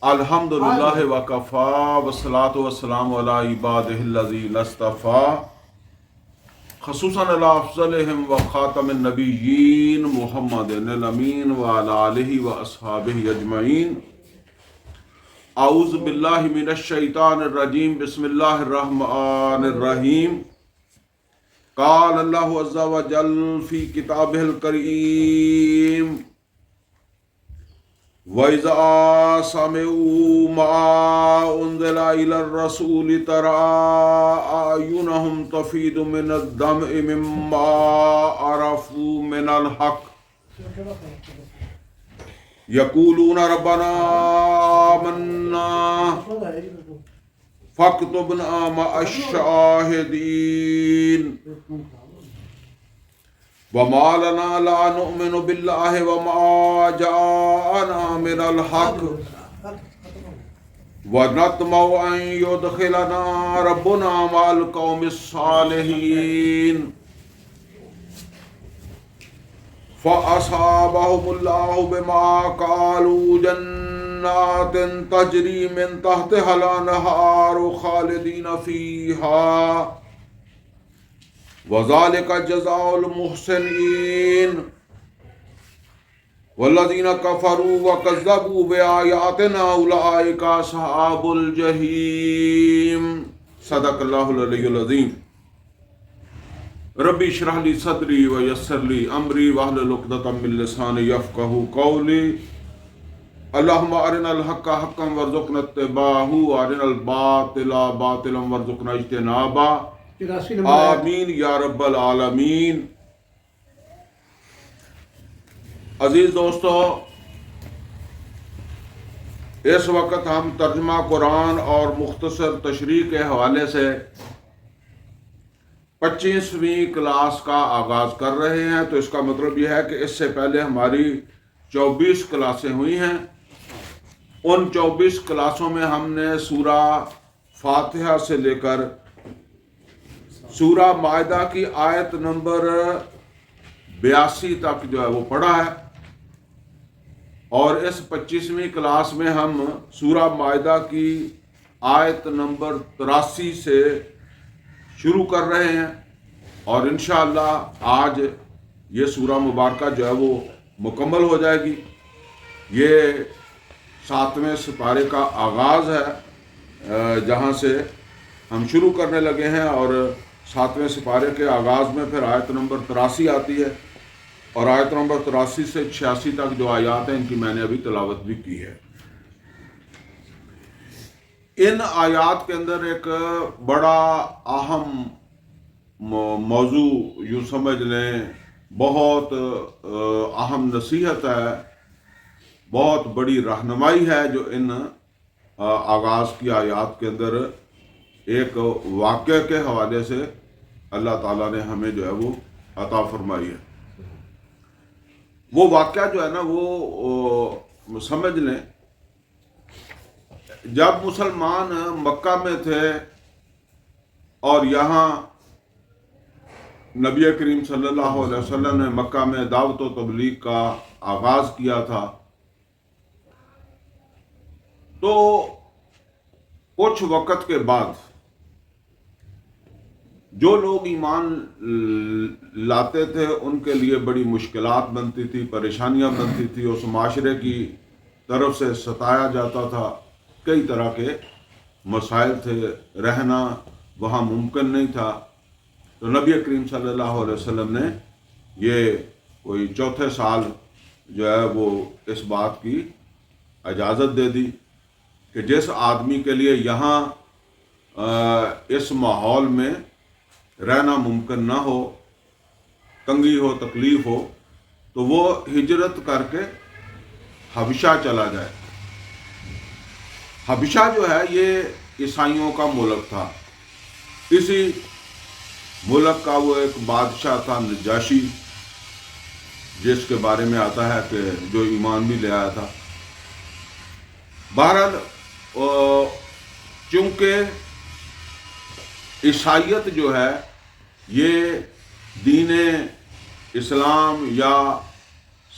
الحمدللہ وکفا والصلاة والسلام علی عبادہ الذین اصطفا خصوصاً علی افضلہم وخاتم النبیین محمد الامین وعلی آلہ واصحابہ اجمعین. اعوذ باللہ من الشیطان الرجیم. بسم اللہ الرحمن الرحیم. قال اللہ عز وجل فی کتابہ الکریم وَإِذَا سَمِعُوا مَا أُنزِلَ إِلَى الرَّسُولِ تَرَىٰ أَعْيُنَهُمْ تَفِيضُ مِنَ الدَّمْعِ مِمَّا عَرَفُوا مِنَ الْحَقِّ يَقُولُونَ رَبَّنَا آمَنَّا فَاكْتُبْنَا مَعَ الشَّاهِدِينَ. وَمَا لَنَا لَا نُؤْمِنُ بِاللَّهِ وَمَا جَاءَنَا مِنَ الْحَقِّ وَنَطْمَعُ أَن يُدْخِلَنَا رَبُّنَا مَعَ الْقَوْمِ الصَّالِحِينَ. فَأَصَابَهُمُ اللَّهُ بِمَا قَالُوا جَنَّاتٍ تَجْرِي مِن تَحْتِهَا الْأَنْهَارُ خَالِدِينَ فِيهَا وَذَلِكَ جَزَاءُ الْمُحْسِنِينَ. وَالَّذِينَ كَفَرُوا وَكَذَّبُوا بِآيَاتِنَا أُولَٰئِكَ أَصْحَابُ الْجَحِيمِ. صدق اللہ العلی العظیم. ربی اشرح لی صدری ویسر لی امری واحلل عقدۃ من لسانی یفقہوا قولی. اللہم ارنا الحق حقا وارزقنا اتباعہ وارنا الباطل باطلا وارزقنا اجتنابہ. آمین یا رب العالمین. عزیز دوستو، اس وقت ہم ترجمہ قرآن اور مختصر تشریح کے حوالے سے 25ویں کلاس کا آغاز کر رہے ہیں. تو اس کا مطلب یہ ہے کہ اس سے پہلے ہماری 24 کلاسیں ہوئی ہیں. ان 24 کلاسوں میں ہم نے سورہ فاتحہ سے لے کر سورہ مائدہ کی آیت نمبر 82 تک جو ہے وہ پڑھا ہے، اور اس 25ویں کلاس میں ہم سورہ مائدہ کی آیت نمبر 83 سے شروع کر رہے ہیں، اور انشاءاللہ آج یہ سورہ مبارکہ جو ہے وہ مکمل ہو جائے گی. یہ 7ویں سپارے کا آغاز ہے جہاں سے ہم شروع کرنے لگے ہیں، اور 7ویں سپارے کے آغاز میں پھر آیت نمبر 83 آتی ہے، اور آیت نمبر 83 سے 86 تک جو آیات ہیں ان کی میں نے ابھی تلاوت بھی کی ہے. ان آیات کے اندر ایک بڑا اہم موضوع یوں سمجھ لیں، بہت اہم نصیحت ہے، بہت بڑی رہنمائی ہے جو ان آغاز کی آیات کے اندر ایک واقعہ کے حوالے سے اللہ تعالیٰ نے ہمیں جو ہے وہ عطا فرمائی ہے. وہ واقعہ جو ہے نا وہ سمجھ لیں، جب مسلمان مکہ میں تھے اور یہاں نبی کریم صلی اللہ علیہ وسلم نے مکہ میں دعوت و تبلیغ کا آغاز کیا تھا، تو کچھ وقت کے بعد جو لوگ ایمان لاتے تھے ان کے لیے بڑی مشکلات بنتی تھی، پریشانیاں بنتی تھی. اس معاشرے کی طرف سے ستایا جاتا تھا، کئی طرح کے مسائل تھے، رہنا وہاں ممکن نہیں تھا. تو نبی کریم صلی اللہ علیہ وسلم نے یہ کوئی 4تھے سال جو ہے وہ اس بات کی اجازت دے دی کہ جس آدمی کے لیے یہاں اس ماحول میں رہنا ممکن نہ ہو، تنگی ہو، تکلیف ہو، تو وہ ہجرت کر کے حبشہ چلا جائے. حبشہ جو ہے یہ عیسائیوں کا ملک تھا. اسی ملک کا وہ ایک بادشاہ تھا نجاشی، جس کے بارے میں آتا ہے کہ جو ایمان بھی لے آیا تھا. بہرحال چونکہ عیسائیت جو ہے یہ دین اسلام یا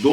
2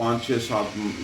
5-6-7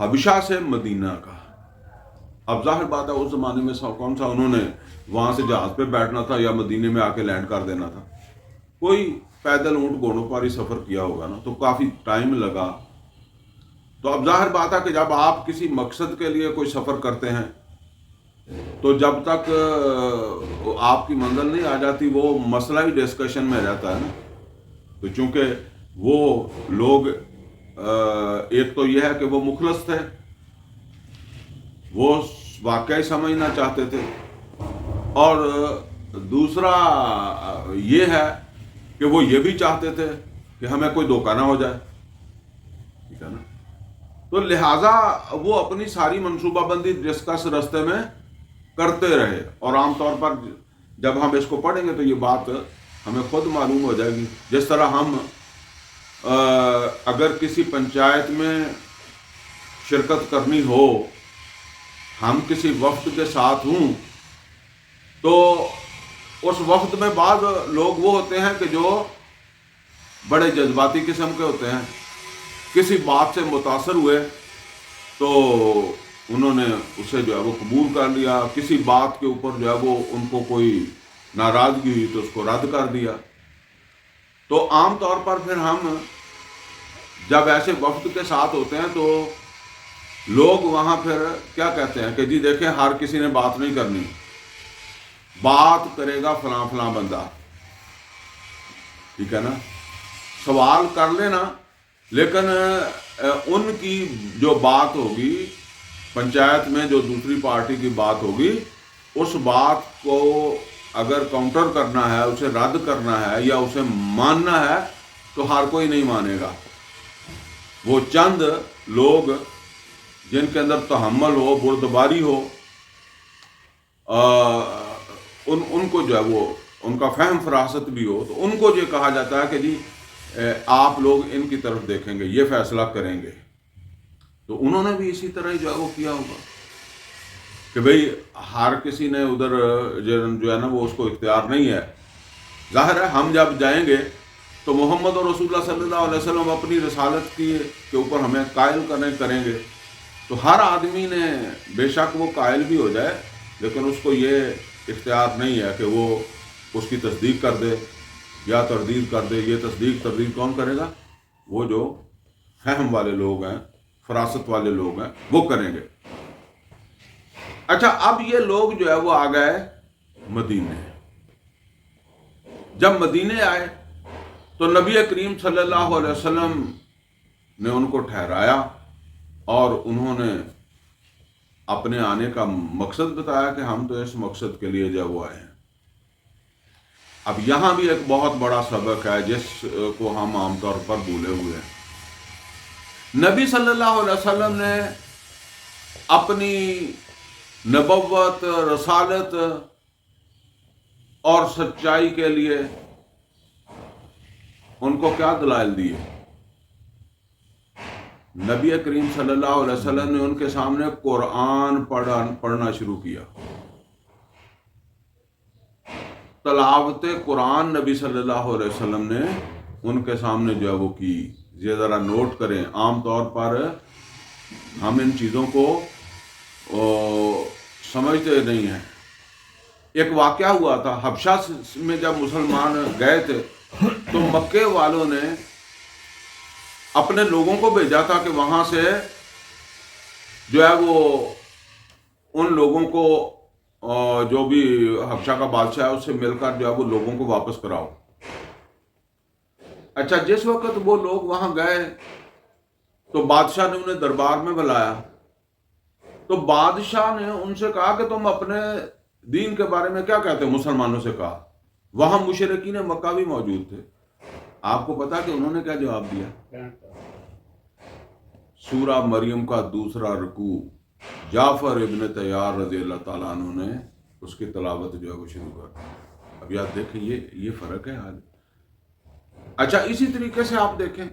حبشہ سے مدینہ کا. اب ظاہر بات ہے اس زمانے میں کون سا انہوں نے وہاں سے جہاز پہ بیٹھنا تھا یا مدینے میں آ کے لینڈ کر دینا تھا. کوئی پیدل اونٹ گھوڑوں پر ہی سفر کیا ہوگا نا, تو کافی ٹائم لگا. تو اب ظاہر بات ہے کہ جب آپ کسی مقصد کے لیے کوئی سفر کرتے ہیں تو جب تک آپ کی منزل نہیں آ جاتی وہ مسئلہ ہی ڈسکشن میں رہتا ہے نا. تو چونکہ وہ لوگ ایک تو یہ ہے کہ وہ مخلص تھے, وہ واقعی سمجھنا چاہتے تھے, اور دوسرا یہ ہے کہ وہ یہ بھی چاہتے تھے کہ ہمیں کوئی دھوکہ نہ ہو جائے. ٹھیک ہے نا. تو لہٰذا وہ اپنی ساری منصوبہ بندی ڈسکس رستے میں کرتے رہے. اور عام طور پر جب ہم اس کو پڑھیں گے تو یہ بات ہمیں خود معلوم ہو جائے گی. جس طرح ہم اگر کسی پنچایت میں شرکت کرنی ہو, ہم کسی وفد کے ساتھ ہوں, تو اس وفد میں بعض لوگ وہ ہوتے ہیں کہ جو بڑے جذباتی قسم کے ہوتے ہیں. کسی بات سے متاثر ہوئے تو انہوں نے اسے جو ہے وہ قبول کر لیا. کسی بات کے اوپر جو ہے وہ ان کو کوئی ناراضگی ہوئی تو اس کو رد کر دیا. تو عام طور پر پھر ہم جب ایسے وفد کے ساتھ ہوتے ہیں تو لوگ وہاں پھر کیا کہتے ہیں کہ جی دیکھیں ہر کسی نے بات نہیں کرنی, بات کرے گا فلاں فلاں بندہ. ٹھیک ہے نا. سوال کر لینا, لیکن ان کی جو بات ہوگی پنچایت میں, جو دوسری پارٹی کی بات ہوگی, اس بات کو اگر کاؤنٹر کرنا ہے, اسے رد کرنا ہے یا اسے ماننا ہے تو ہر کوئی نہیں مانے گا. وہ چند لوگ جن کے اندر تحمل ہو, بردباری ہو, ان کو جو ہے وہ ان کا فہم فراست بھی ہو, تو ان کو یہ کہا جاتا ہے کہ جی آپ لوگ ان کی طرف دیکھیں گے, یہ فیصلہ کریں گے. تو انہوں نے بھی اسی طرح ہی جو ہے وہ کیا ہوگا کہ بھئی ہر کسی نے ادھر جو ہے نا وہ اس کو اختیار نہیں ہے. ظاہر ہے ہم جب جائیں گے تو محمد اور رسول اللہ صلی اللہ علیہ وسلم اپنی رسالت کے اوپر ہمیں قائل کریں گے. تو ہر آدمی نے بے شک وہ قائل بھی ہو جائے, لیکن اس کو یہ اختیار نہیں ہے کہ وہ اس کی تصدیق کر دے یا تردید کر دے. یہ تصدیق تردید کون کرے گا؟ وہ جو فہم والے لوگ ہیں, فراست والے لوگ ہیں, وہ کریں گے. اچھا, اب یہ لوگ جو ہے وہ آ گئے مدینے. جب مدینے آئے تو نبی کریم صلی اللہ علیہ وسلم نے ان کو ٹھہرایا اور انہوں نے اپنے آنے کا مقصد بتایا کہ ہم تو اس مقصد کے لیے جو وہ آئے ہیں. اب یہاں بھی ایک بہت بڑا سبق ہے جس کو ہم عام طور پر بھولے ہوئے ہیں. نبی صلی اللہ علیہ وسلم نے اپنی نبوت, رسالت اور سچائی کے لیے ان کو کیا دلائل دیے؟ نبی کریم صلی اللہ علیہ وسلم نے ان کے سامنے قرآن پڑھنا شروع کیا. تلاوت قرآن نبی صلی اللہ علیہ وسلم نے ان کے سامنے جو ہے وہ کی. یہ ذرا نوٹ کریں, عام طور پر ہم ان چیزوں کو سمجھتے نہیں ہیں. ایک واقعہ ہوا تھا حبشہ میں, جب مسلمان گئے تھے تو مکے والوں نے اپنے لوگوں کو بھیجا تھا کہ وہاں سے جو ہے وہ ان لوگوں کو جو بھی حبشہ کا بادشاہ ہے اس سے مل کر جو ہے وہ لوگوں کو واپس کراؤ. اچھا, جس وقت وہ لوگ وہاں گئے تو بادشاہ نے انہیں دربار میں بلایا. تو بادشاہ نے ان سے کہا کہ تم اپنے دین کے بارے میں کیا کہتے ہیں؟ مسلمانوں سے کہا. وہاں مشرکین مکہ بھی موجود تھے. آپ کو پتا کہ انہوں نے کیا جواب دیا؟ سورہ مریم کا دوسرا رکوع جعفر ابن طیار رضی اللہ تعالیٰ عنہ نے اس کی تلاوت جو ہے وہ شروع کر دی. اب یاد دیکھیں یہ فرق ہے آج. اچھا, اسی طریقے سے آپ دیکھیں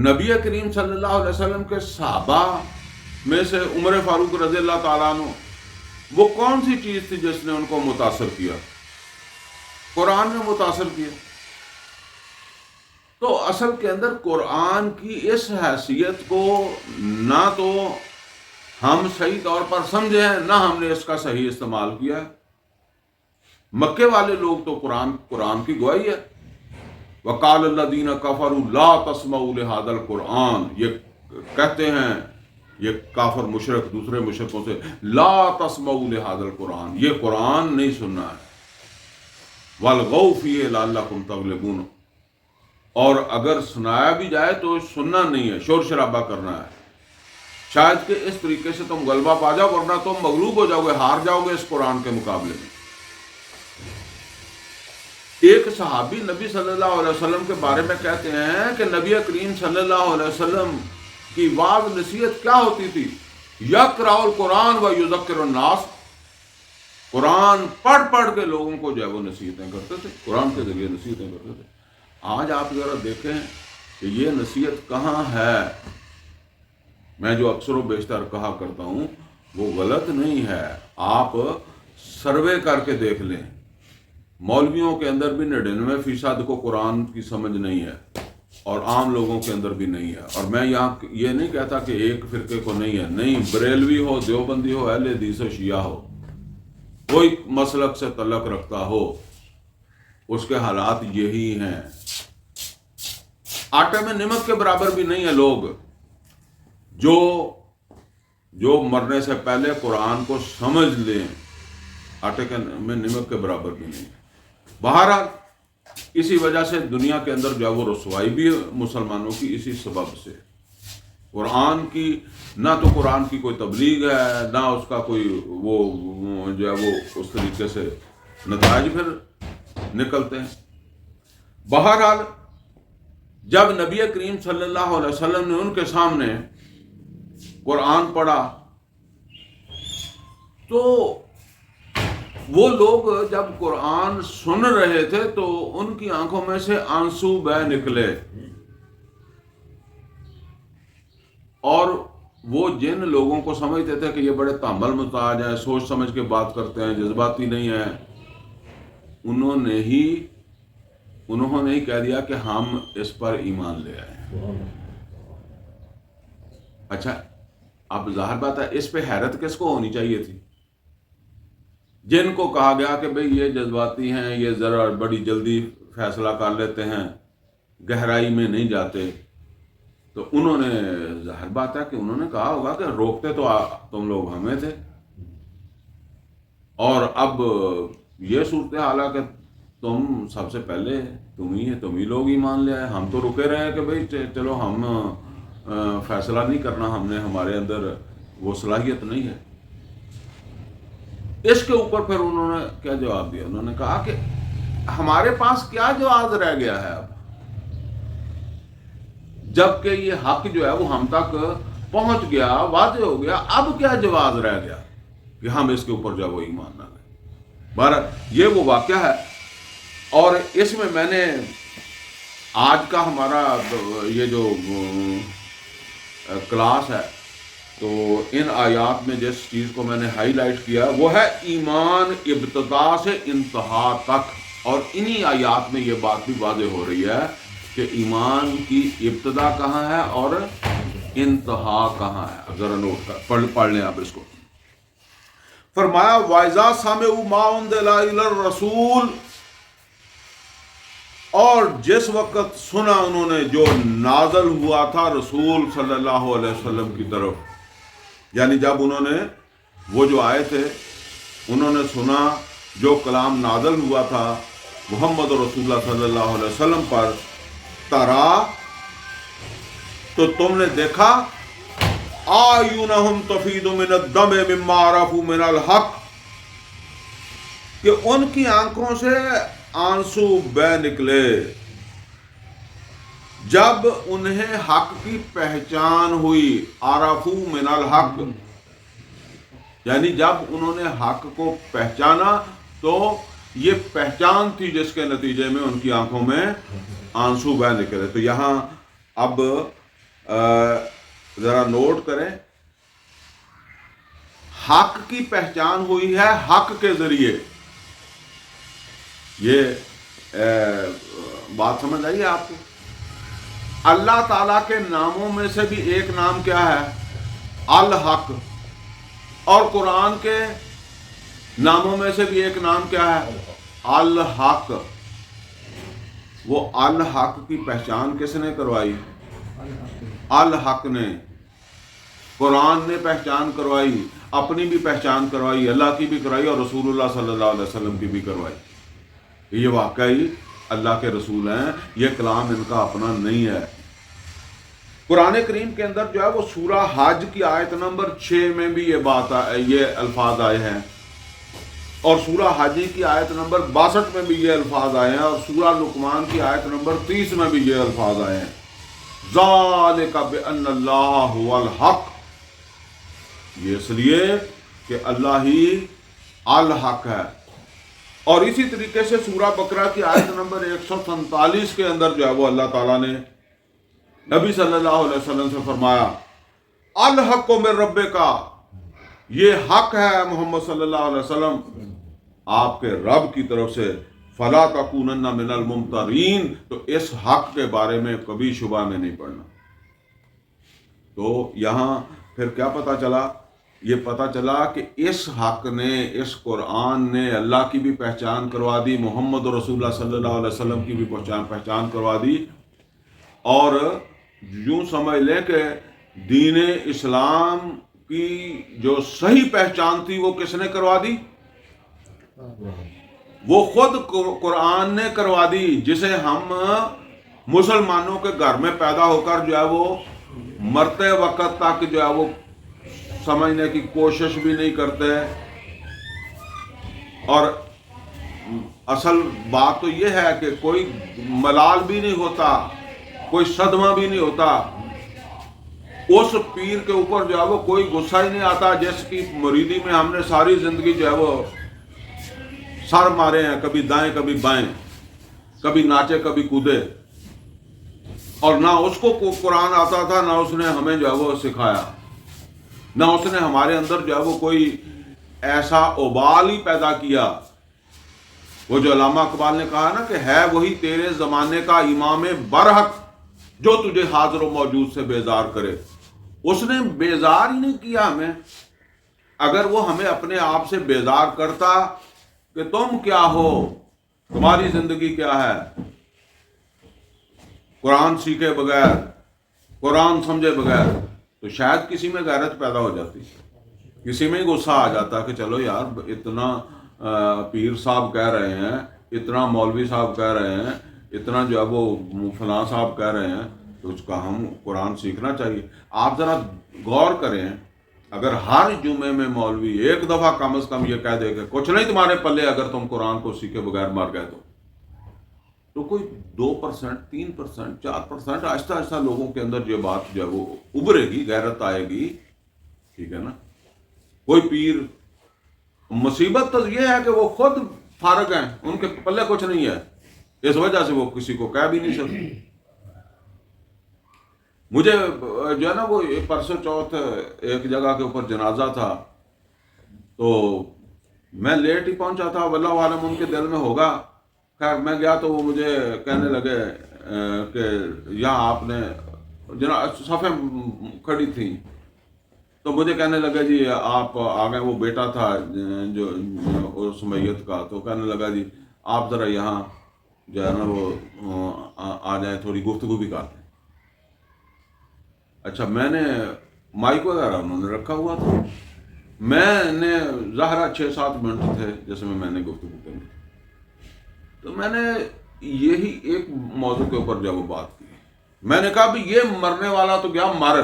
نبی کریم صلی اللہ علیہ وسلم کے صحابہ میں سے عمر فاروق رضی اللہ تعالیٰ عنہ, وہ کون سی چیز تھی جس نے ان کو متاثر کیا؟ قرآن نے متاثر کیا. تو اصل کے اندر قرآن کی اس حیثیت کو نہ تو ہم صحیح طور پر سمجھے ہیں، نہ ہم نے اس کا صحیح استعمال کیا ہے۔ مکے والے لوگ تو قرآن کی گواہی ہے، وقال الذین کفروا لا تسمعوا لهذا القرآن، یہ کہتے ہیں یہ کافر مشرک دوسرے مشرکوں سے، لا تسمعوا لهذا القرآن، یہ قرآن نہیں سننا ہے، والغوا فیہ لعلکم تغلبون، اور اگر سنایا بھی جائے تو سننا نہیں ہے، شور شرابہ کرنا ہے، شاید کہ اس طریقے سے تم غلبہ پا جاؤ، ورنہ تم مغلوب ہو جاؤ گے، ہار جاؤ گے اس قرآن کے مقابلے میں۔ ایک صحابی نبی صلی اللہ علیہ وسلم کے بارے میں کہتے ہیں کہ نبی کریم صلی اللہ علیہ وسلم کی وعظ نصیحت کیا ہوتی تھی؟ یقرأ القرآن و یذکر الناس، قرآن پڑھ پڑھ کے لوگوں کو جو ہے وہ نصیحتیں کرتے تھے، قرآن کے ذریعے نصیحتیں کرتے تھے۔ آج آپ ذرا دیکھیں کہ یہ نصیحت کہاں ہے۔ میں جو اکثر و بیشتر کہا کرتا ہوں وہ غلط نہیں ہے، آپ سروے کر کے دیکھ لیں، مولویوں کے اندر بھی 99% کو قرآن کی سمجھ نہیں ہے، اور عام لوگوں کے اندر بھی نہیں ہے۔ اور میں یہاں یہ نہیں کہتا کہ ایک فرقے کو نہیں ہے، نہیں، بریلوی ہو، دیوبندی ہو، اہل حدیث و شیعہ ہو، کوئی مسلک سے تعلق رکھتا ہو، اس کے حالات یہی ہیں۔ آٹے میں نمک کے برابر بھی نہیں ہے لوگ جو مرنے سے پہلے قرآن کو سمجھ لیں، آٹے میں نمک کے برابر بھی نہیں ہے۔ بہرحال اسی وجہ سے دنیا کے اندر جو ہے وہ رسوائی بھی ہے مسلمانوں کی، اسی سبب سے قرآن کی نہ تو قرآن کی کوئی تبلیغ ہے، نہ اس کا کوئی وہ جو ہے وہ اس طریقے سے نتائج پھر نکلتے ہیں۔ بہرحال جب نبی کریم صلی اللہ علیہ وسلم نے ان کے سامنے قرآن پڑھا تو وہ لوگ جب قرآن سن رہے تھے تو ان کی آنکھوں میں سے آنسو بہہ نکلے، اور وہ جن لوگوں کو سمجھتے تھے کہ یہ بڑے تحمل محتاج ہیں، سوچ سمجھ کے بات کرتے ہیں، جذباتی نہیں ہیں، انہوں نے ہی کہہ دیا کہ ہم اس پر ایمان لے آئے۔ اچھا، اب ظاہر بات ہے اس پہ حیرت کس کو ہونی چاہیے تھی؟ جن کو کہا گیا کہ بھئی یہ جذباتی ہیں، یہ ذرا بڑی جلدی فیصلہ کر لیتے ہیں، گہرائی میں نہیں جاتے، تو انہوں نے ظاہر بات ہے کہ انہوں نے کہا ہوگا کہ روکتے تو تم لوگ ہمیں تھے، اور اب یہ صورتحال ہے کہ تم سب سے پہلے تم ہی لوگ ایمان لے آئے، ہم تو رکے رہے ہیں کہ بھئی چلو ہم فیصلہ نہیں کرنا، ہمارے اندر وہ صلاحیت نہیں ہے۔ اس کے اوپر پھر انہوں نے کیا جواب دیا؟ انہوں نے کہا کہ ہمارے پاس کیا جواز رہ گیا ہے اب، جب کہ یہ حق جو ہے وہ ہم تک پہنچ گیا، واضح ہو گیا، اب کیا جواز رہ گیا کہ ہم اس کے اوپر جو ہے وہ ایمان نہ لیں۔ بہرحال یہ وہ واقعہ ہے، اور اس میں نے آج کا ہمارا یہ جو کلاس ہے، تو ان آیات میں جس چیز کو میں نے ہائی لائٹ کیا وہ ہے ایمان ابتدا سے انتہا تک، اور انہی آیات میں یہ بات بھی واضح ہو رہی ہے کہ ایمان کی ابتدا کہاں ہے اور انتہا کہاں ہے۔ ذرا نوٹ کر پڑھ لیں آپ اس کو۔ فرمایا وَإِذَا سَمِعُوا مَا أُنزِلَ إِلَى الرَّسُولِ، اور جس وقت سنا انہوں نے جو نازل ہوا تھا رسول صلی اللہ علیہ وسلم کی طرف، یعنی جب انہوں نے وہ جو آئے تھے انہوں نے سنا جو کلام نازل ہوا تھا محمد رسول اللہ صلی اللہ علیہ وسلم پر، ترا، تو تم نے دیکھا، اعینہم تفیض من الدم مما عرفوا من الحق، کہ ان کی آنکھوں سے آنسو بہہ نکلے جب انہیں حق کی پہچان ہوئی۔ عرفوا من الحق، یعنی جب انہوں نے حق کو پہچانا تو یہ پہچان تھی جس کے نتیجے میں ان کی آنکھوں میں آنسو بہہ نکلے۔ تو یہاں اب ذرا نوٹ کریں، حق کی پہچان ہوئی ہے حق کے ذریعے، یہ بات سمجھ آئی ہے آپ کو؟ اللہ تعالیٰ کے ناموں میں سے بھی ایک نام کیا ہے؟ الحق. اور قرآن کے ناموں میں سے بھی ایک نام کیا ہے؟ الحق. وہ الحق کی پہچان کس نے کروائی؟ الحق نے. قرآن نے پہچان کروائی، اپنی بھی پہچان کروائی، اللہ کی بھی کروائی، اور رسول اللہ صلی اللہ علیہ وسلم کی بھی کروائی. یہ واقعی اللہ کے رسول ہیں، یہ کلام ان کا اپنا نہیں ہے. قرآن کریم کے اندر جو ہے وہ سورہ حج کی آیت نمبر 6 میں بھی یہ الفاظ آئے ہیں، اور سورہ حج کی آیت نمبر 62 میں بھی یہ الفاظ آئے ہیں، اور سورہ لقمان کی آیت نمبر 30 میں بھی یہ الفاظ آئے ہیں. ذالک بأن اللہ هو الحق. یہ اس لیے کہ اللہ ہی الحق ہے. اور اسی طریقے سے سورہ بقرہ کی آیت نمبر 147 کے اندر جو ہے وہ اللہ تعالیٰ نے نبی صلی اللہ علیہ وسلم سے فرمایا الحق من ربک، یہ حق ہے محمد صلی اللہ علیہ وسلم آپ کے رب کی طرف سے. فلا تکونن من الممترین، تو اس حق کے بارے میں کبھی شبہ میں نہیں پڑنا. تو یہاں پھر کیا پتہ چلا؟ یہ پتہ چلا کہ اس حق نے، اس قرآن نے اللہ کی بھی پہچان کروا دی، محمد رسول اللہ صلی اللہ علیہ وسلم کی بھی پہچان کروا دی. اور یوں سمجھ لیں کہ دین اسلام کی جو صحیح پہچان تھی وہ کس نے کروا دی؟ وہ خود قرآن نے کروا دی، جسے ہم مسلمانوں کے گھر میں پیدا ہو کر جو ہے وہ مرتے وقت تک جو ہے وہ سمجھنے کی کوشش بھی نہیں کرتے. اور اصل بات تو یہ ہے کہ کوئی ملال بھی نہیں ہوتا، کوئی صدمہ بھی نہیں ہوتا، اس پیر کے اوپر جو ہے وہ کوئی غصہ ہی نہیں آتا جس کی مریدی میں ہم نے ساری زندگی جو ہے وہ سر مارے ہیں، کبھی دائیں کبھی بائیں، کبھی ناچے کبھی کودے. اور نہ اس کو قرآن آتا تھا، نہ اس نے ہمیں جو ہے وہ سکھایا، نہ اس نے ہمارے اندر جو ہے وہ کوئی ایسا ابال ہی پیدا کیا. وہ جو علامہ اقبال نے کہا نا کہ ہے وہی تیرے زمانے کا امام برحق جو تجھے حاضر و موجود سے بیزار کرے. اس نے بیزار ہی نہیں کیا ہمیں. اگر وہ ہمیں اپنے آپ سے بیزار کرتا کہ تم کیا ہو، تمہاری زندگی کیا ہے، قرآن سیکھے بغیر، قرآن سمجھے بغیر، تو شاید کسی میں غیرت پیدا ہو جاتی، کسی میں ہی غصہ آ جاتا کہ چلو یار اتنا پیر صاحب کہہ رہے ہیں، اتنا مولوی صاحب کہہ رہے ہیں، اتنا جو ہے وہ فلاں صاحب کہہ رہے ہیں، تو اس کا ہم قرآن سیکھنا چاہیے. آپ ذرا غور کریں، اگر ہر جمعے میں مولوی ایک دفعہ کم از کم یہ کہہ دے کہ کچھ نہیں تمہارے پلے اگر تم قرآن کو سیکھے بغیر مر گئے تو کوئی 2%، 3%، 4% آہستہ آہستہ لوگوں کے اندر یہ بات جو ہے وہ ابھرے گی، غیرت آئے گی. ٹھیک ہے نا؟ کوئی پیر، مصیبت تو یہ ہے کہ وہ خود فارغ ہیں، ان کے پلے کچھ نہیں ہے، اس وجہ سے وہ کسی کو کہہ بھی نہیں سکتے. مجھے جو ہے نا وہ پرسوں چوتھ ایک جگہ کے اوپر جنازہ تھا، تو میں لیٹ ہی پہنچا تھا، واللہ عالم ان کے دل میں ہوگا. خیر میں گیا تو وہ مجھے کہنے لگے کہ یہاں آپ نے صفیں کھڑی تھیں، تو مجھے کہنے لگا جی آپ آ گئے. وہ بیٹا تھا جو اس میت کا، تو کہنے لگا جی آپ ذرا یہاں جو ہے نا وہ آ جائیں، تھوڑی گفتگو بھی کرتے ہیں. اچھا، میں نے مائک وغیرہ انہوں نے رکھا ہوا تھا، میں نے ظاہرہ 6-7 منٹ تھے جس میں نے گفتگو کرنی، تو میں نے یہی ایک موضوع کے اوپر جب وہ بات کی. میں نے کہا بھی یہ مرنے والا تو گیا مر،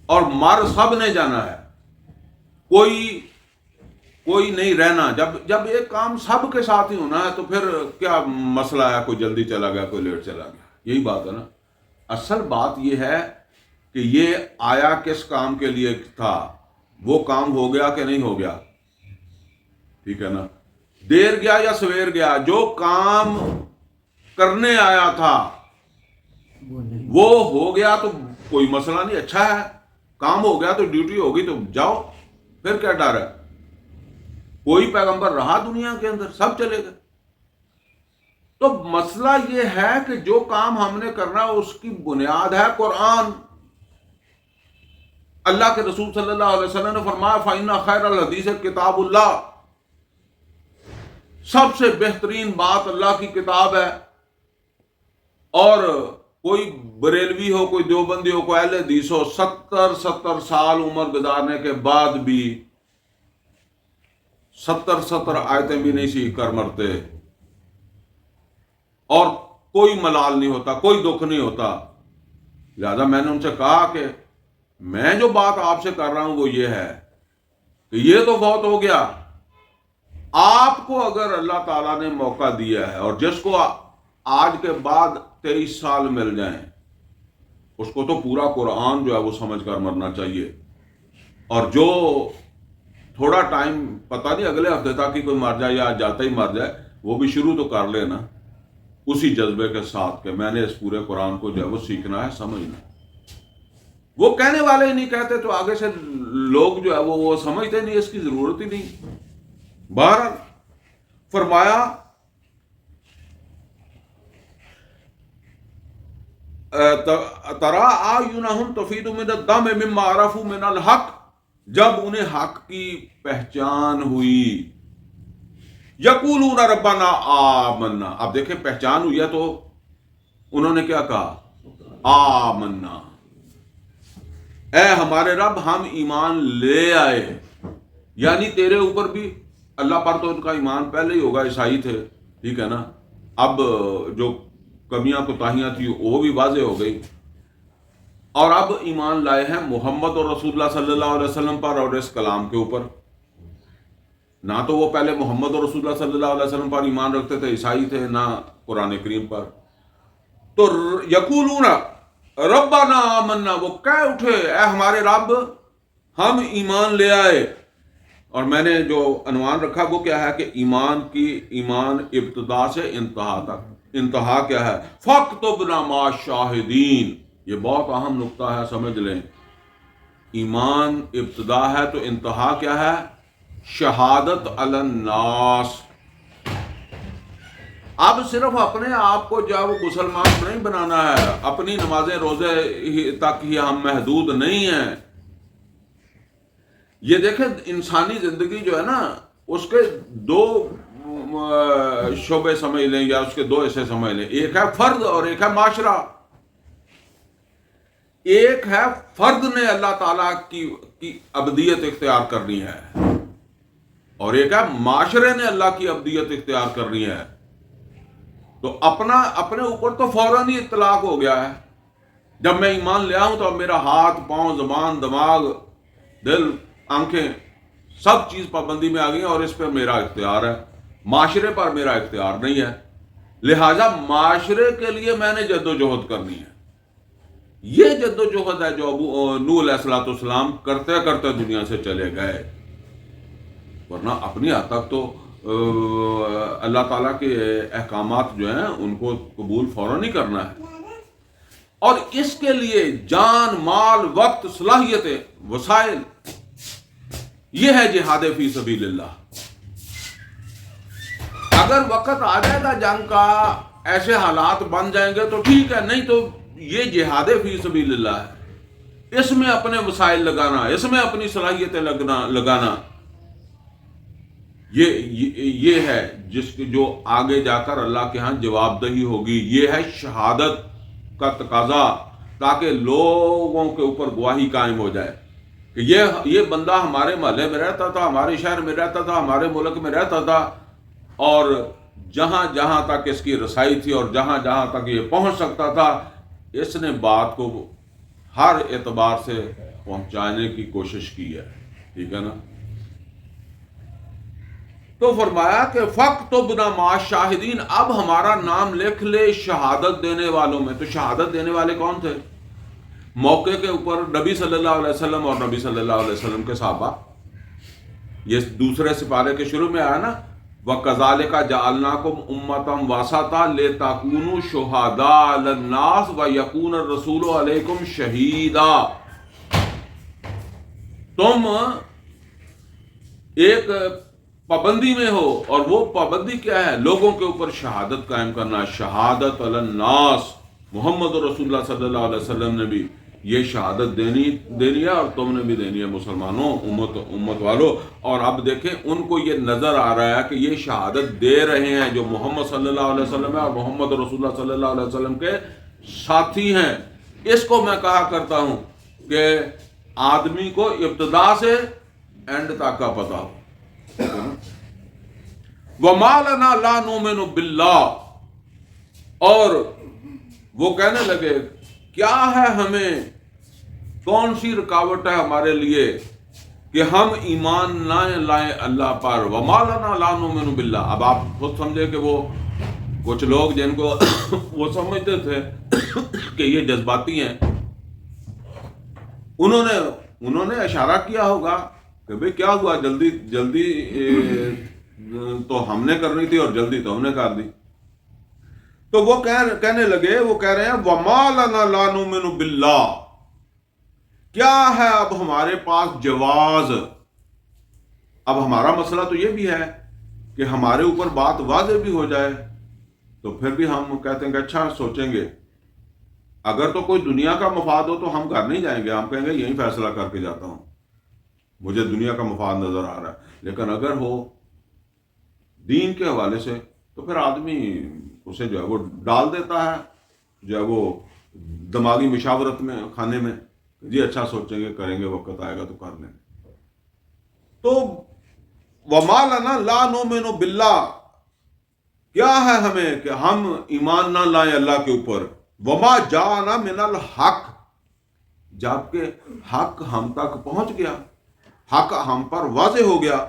اور مر سب نے جانا ہے، کوئی نہیں رہنا. جب ایک کام سب کے ساتھ ہی ہونا ہے تو پھر کیا مسئلہ ہے، کوئی جلدی چلا گیا کوئی لیٹ چلا گیا. یہی بات ہے نا. اصل بات یہ ہے کہ یہ آیا کس کام کے لیے تھا، وہ کام ہو گیا کہ نہیں ہو گیا. ٹھیک ہے نا؟ دیر گیا یا سویر گیا، جو کام کرنے آیا تھا وہ ہو گیا تو کوئی مسئلہ نہیں. اچھا ہے، کام ہو گیا تو ڈیوٹی ہوگی تو جاؤ، پھر کیا ڈر ہے. کوئی پیغمبر رہا دنیا کے اندر، سب چلے گئے. تو مسئلہ یہ ہے کہ جو کام ہم نے کرنا ہے اس کی بنیاد ہے قرآن. اللہ کے رسول صلی اللہ علیہ وسلم نے فرمایا فَإِنَّ خَيْرَ الْحَدِيثِ کتاب اللہ، سب سے بہترین بات اللہ کی کتاب ہے. اور کوئی بریلوی ہو، کوئی دیوبندی ہو، کوئی اہل حدیث ہو، 70 سال عمر گزارنے کے بعد بھی 70 آیتیں بھی نہیں سیکھ کر مرتے، اور کوئی ملال نہیں ہوتا، کوئی دکھ نہیں ہوتا. لہذا میں نے ان سے کہا کہ میں جو بات آپ سے کر رہا ہوں وہ یہ ہے کہ یہ تو بہت ہو گیا. آپ کو اگر اللہ تعالیٰ نے موقع دیا ہے، اور جس کو آج کے بعد 23 سال مل جائیں، اس کو تو پورا قرآن جو ہے وہ سمجھ کر مرنا چاہیے. اور جو تھوڑا ٹائم پتہ نہیں اگلے ہفتے تک ہی کوئی مر جائے یا جاتا ہی مر جائے، وہ بھی شروع تو کر لے نا اسی جذبے کے ساتھ کہ میں نے اس پورے قرآن کو جو ہے وہ سیکھنا ہے، سمجھنا ہے. وہ کہنے والے ہی نہیں کہتے تو آگے سے لوگ جو ہے وہ سمجھتے نہیں، اس کی ضرورت ہی نہیں. بہرحال فرمایا ترا اعینہم تفیض من الدم مما عرفوا من الحق، جب انہیں حق کی پہچان ہوئی، یقولون ربنا آمنا. اب دیکھیں پہچان ہوئی ہے تو انہوں نے کیا کہا؟ آمنا، اے ہمارے رب ہم ایمان لے آئے. یعنی تیرے اوپر بھی، اللہ پر تو ان کا ایمان پہلے ہی ہوگا، عیسائی تھے، ٹھیک ہے نا. اب جو کمیاں کوتاہیاں تھیں وہ بھی واضح ہو گئی، اور اب ایمان لائے ہیں محمد اور رسول اللہ صلی اللہ علیہ وسلم پر اور اس کلام کے اوپر. نہ تو وہ پہلے محمد اور رسول اللہ صلی اللہ علیہ وسلم پر ایمان رکھتے تھے، عیسائی تھے، نہ قرآن کریم پر. تو یقولون ربنا آمنا، وہ کہہ اٹھے اے ہمارے رب ہم ایمان لے آئے. اور میں نے جو عنوان رکھا وہ کیا ہے کہ ایمان ابتدا سے انتہا تک. انتہا کیا ہے؟ فاکتبنا مع الشاہدین. یہ بہت اہم نقطہ ہے، سمجھ لیں. ایمان ابتدا ہے تو انتہا کیا ہے؟ شہادت علی الناس. اب صرف اپنے آپ کو جو وہ مسلمان نہیں بنانا ہے، اپنی نمازیں روزے تک ہی ہم محدود نہیں ہیں. یہ دیکھیں انسانی زندگی جو ہے نا، اس کے دو شعبے سمجھ لیں یا اس کے دو حصے سمجھ لیں. ایک ہے فرد اور ایک ہے معاشرہ. ایک ہے فرد نے اللہ تعالیٰ کی ابدیت اختیار کرنی ہے، اور ایک ہے معاشرے نے اللہ کی ابدیت اختیار کرنی ہے. تو اپنے اوپر تو فوراً ہی اطلاق ہو گیا ہے. جب میں ایمان لے آؤں تو اب میرا ہاتھ، پاؤں، زبان، دماغ، دل، آنکھیں، سب چیز پابندی میں آ گئی ہیں، اور اس پہ میرا اختیار ہے. معاشرے پر میرا اختیار نہیں ہے. لہذا معاشرے کے لیے میں نے جد و جہد کرنی ہے. یہ جد و جہد ہے جو نوح علیہ الصلوۃ والسلام کرتے کرتے دنیا سے چلے گئے. ورنہ اپنی حد تک تو اللہ تعالیٰ کے احکامات جو ہیں ان کو قبول فوراً ہی کرنا ہے. اور اس کے لیے جان، مال، وقت، صلاحیتیں، وسائل، یہ ہے جہاد فی سبیل اللہ. اگر وقت آ جائے گا جنگ کا، ایسے حالات بن جائیں گے تو ٹھیک ہے، نہیں تو یہ جہاد فی سبیل اللہ ہے. اس میں اپنے وسائل لگانا، اس میں اپنی صلاحیتیں لگانا، یہ ہے جس کی جو آگے جا کر اللہ کے ہاں جواب دہی ہوگی. یہ ہے شہادت کا تقاضا، تاکہ لوگوں کے اوپر گواہی قائم ہو جائے کہ یہ بندہ ہمارے محلے میں رہتا تھا، ہمارے شہر میں رہتا تھا، ہمارے ملک میں رہتا تھا، اور جہاں جہاں تک اس کی رسائی تھی اور جہاں جہاں تک یہ پہنچ سکتا تھا، اس نے بات کو ہر اعتبار سے پہنچانے کی کوشش کی ہے. ٹھیک ہے نا. تو فرمایا کہ فاکتبنا مع الشاہدین، اب ہمارا نام لکھ لے شہادت دینے والوں میں. تو شہادت دینے والے کون تھے؟ موقع کے اوپر نبی صلی اللہ علیہ وسلم اور نبی صلی اللہ علیہ وسلم کے صحابہ. یہ دوسرے سپارے کے شروع میں آیا نا، وَكَذَلِكَ جَعَلْنَاكُمْ أُمَّةً وَسَطًا لِتَكُونُوا شُهَدَاءَ عَلَى النَّاسِ وَيَكُونَ الرَّسُولُ عَلَيْكُمْ شَهِيدًا. تم ایک پابندی میں ہو، اور وہ پابندی کیا ہے؟ لوگوں کے اوپر شہادت قائم کرنا، شہادت علی الناس۔ محمد رسول اللہ صلی اللہ علیہ وسلم نے بھی یہ شہادت دینی ہے، اور تم نے بھی دینی ہے مسلمانوں، امت والوں۔ اور اب دیکھیں ان کو یہ نظر آ رہا ہے کہ یہ شہادت دے رہے ہیں جو محمد صلی اللہ علیہ وسلم ہے اور محمد رسول اللہ صلی اللہ علیہ وسلم کے ساتھی ہیں۔ اس کو میں کہا کرتا ہوں کہ آدمی کو ابتدا سے اینڈ تک کا پتا ہو۔ وَمَا لَنَا لَا نُؤْمِنُ بِاللَّهِ، اور وہ کہنے لگے کیا ہے ہمیں، کون سی رکاوٹ ہے ہمارے لیے کہ ہم ایمان نہ لائیں اللہ پر۔ وَمَا لَنَا لَا نُؤْمِنُ بِاللَّهِ، اب آپ خود سمجھے کہ وہ کچھ لوگ جن کو وہ سمجھتے تھے کہ یہ جذباتی ہیں، انہوں نے اشارہ کیا ہوگا کہ بھئی کیا ہوا، جلدی تو ہم نے کرنی تھی اور جلدی تو ہم نے کر دی۔ تو وہ کہنے لگے، وہ کہہ رہے ہیں وَمَا لَنَا لَا نُؤْمِنُ بِاللَّهِ، کیا ہے اب ہمارے پاس جواز۔ اب ہمارا مسئلہ تو یہ بھی ہے کہ ہمارے اوپر بات واضح بھی ہو جائے تو پھر بھی ہم کہتے ہیں کہ اچھا سوچیں گے، اگر تو کوئی دنیا کا مفاد ہو تو ہم گھر نہیں جائیں گے، ہم کہیں گے یہیں فیصلہ کر کے جاتا ہوں، مجھے دنیا کا مفاد نظر آ رہا ہے۔ لیکن اگر ہو دین کے حوالے سے تو پھر آدمی اسے جو ہے وہ ڈال دیتا ہے، جو ہے وہ دماغی مشاورت میں کھانے میں، جی اچھا سوچیں گے، کریں گے، وقت آئے گا تو کر لیں گے۔ تو وَمَا لَنَا لَا نُؤْمِنُ بِاللَّهِ، کیا ہے ہمیں کہ ہم ایمان نہ لائیں اللہ کے اوپر۔ وَمَا جَاءَنَا مِنَ الْحَقِّ، جبکہ حق ہم تک پہنچ گیا، حق ہم پر واضح ہو گیا۔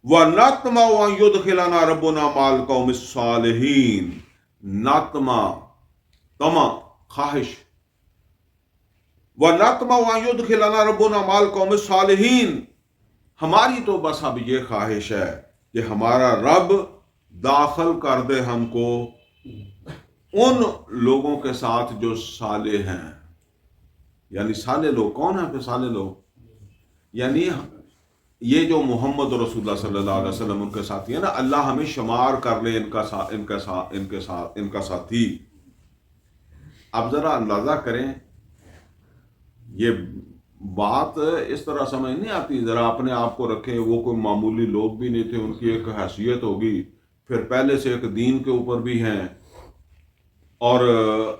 وَنَطْمَعُ أَن يُدْخِلَنَا رَبُّنَا مَعَ الْقَوْمِ الصَّالِحِينَ، طمع، خواہش۔ وَنَطْمَعُ أَن يُدْخِلَنَا رَبُّنَا مَعَ الْقَوْمِ الصَّالِحِينَ، ہماری تو بس اب یہ خواہش ہے کہ ہمارا رب داخل کر دے ہم کو ان لوگوں کے ساتھ جو صالح ہیں۔ یعنی صالح لوگ کون ہیں؟ پھر صالح لوگ یعنی یہ جو محمد رسول اللہ صلی اللہ علیہ وسلم ان کے ساتھی ہیں نا، اللہ ہمیں شمار کر لے ان کا ساتھی۔ اب ذرا اندازہ کریں، یہ بات اس طرح سمجھ نہیں آتی، ذرا اپنے آپ کو رکھیں، وہ کوئی معمولی لوگ بھی نہیں تھے، ان کی ایک حیثیت ہوگی، پھر پہلے سے ایک دین کے اوپر بھی ہیں، اور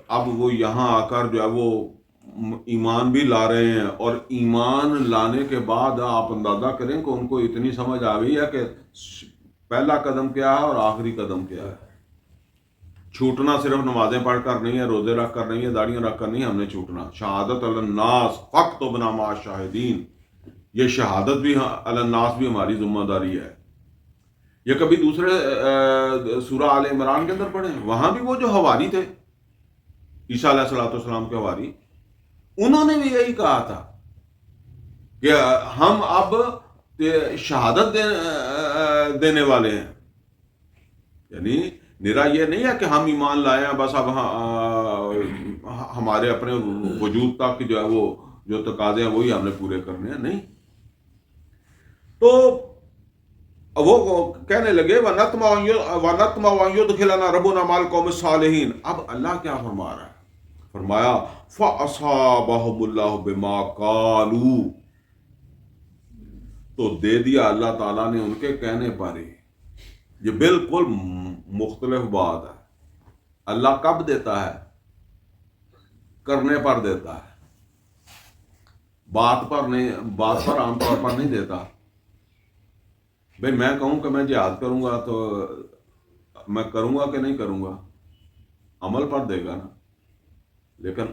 اب وہ یہاں آ کر جو ہے وہ ایمان بھی لا رہے ہیں، اور ایمان لانے کے بعد آپ اندازہ کریں کہ ان کو اتنی سمجھ آ گئی ہے کہ پہلا قدم کیا ہے اور آخری قدم کیا ہے۔ چھوٹنا صرف نمازیں پڑھ کر نہیں ہے، روزے رکھ کر نہیں ہے، داڑیاں رکھ کر نہیں، ہم نے چھوٹنا۔ شہادت علی الناس فاکتبنا مع الشاہدین، یہ شہادت بھی علی الناس بھی ہماری ذمہ داری ہے۔ یہ کبھی دوسرے سورہ آل عمران کے اندر پڑھیں، وہاں بھی وہ جو حواری تھے، عیسیٰ علیہ السلام کے حواری، انہوں نے بھی یہی کہا تھا کہ ہم اب شہادت دینے والے ہیں۔ یعنی نرا یہ نہیں ہے کہ ہم ایمان لائے ہیں بس اب ہمارے اپنے وجود تک جو ہے وہ جو تقاضے ہیں وہی ہم نے پورے کرنے ہیں، نہیں۔ تو وہ کہنے لگے وَنَطْمَعُ أَن يُدْخِلَنَا رَبُّنَا مَعَ الْقَوْمِ الصَّالِحِينَ۔ اب اللہ کیا فرما رہا ہے؟ فرمایا فَأَصَابَهُمُ اللَّهُ بِمَا قَالُوا، تو دے دیا اللہ تعالیٰ نے ان کے کہنے پر ہی۔ یہ بالکل مختلف بات ہے۔ اللہ کب دیتا ہے؟ کرنے پر دیتا ہے، بات پر نہیں، بات پر عام طور پر نہیں دیتا۔ بھئی میں کہوں کہ میں جہاد کروں گا تو میں کروں گا کہ نہیں کروں گا، عمل پر دے گا نا۔ لیکن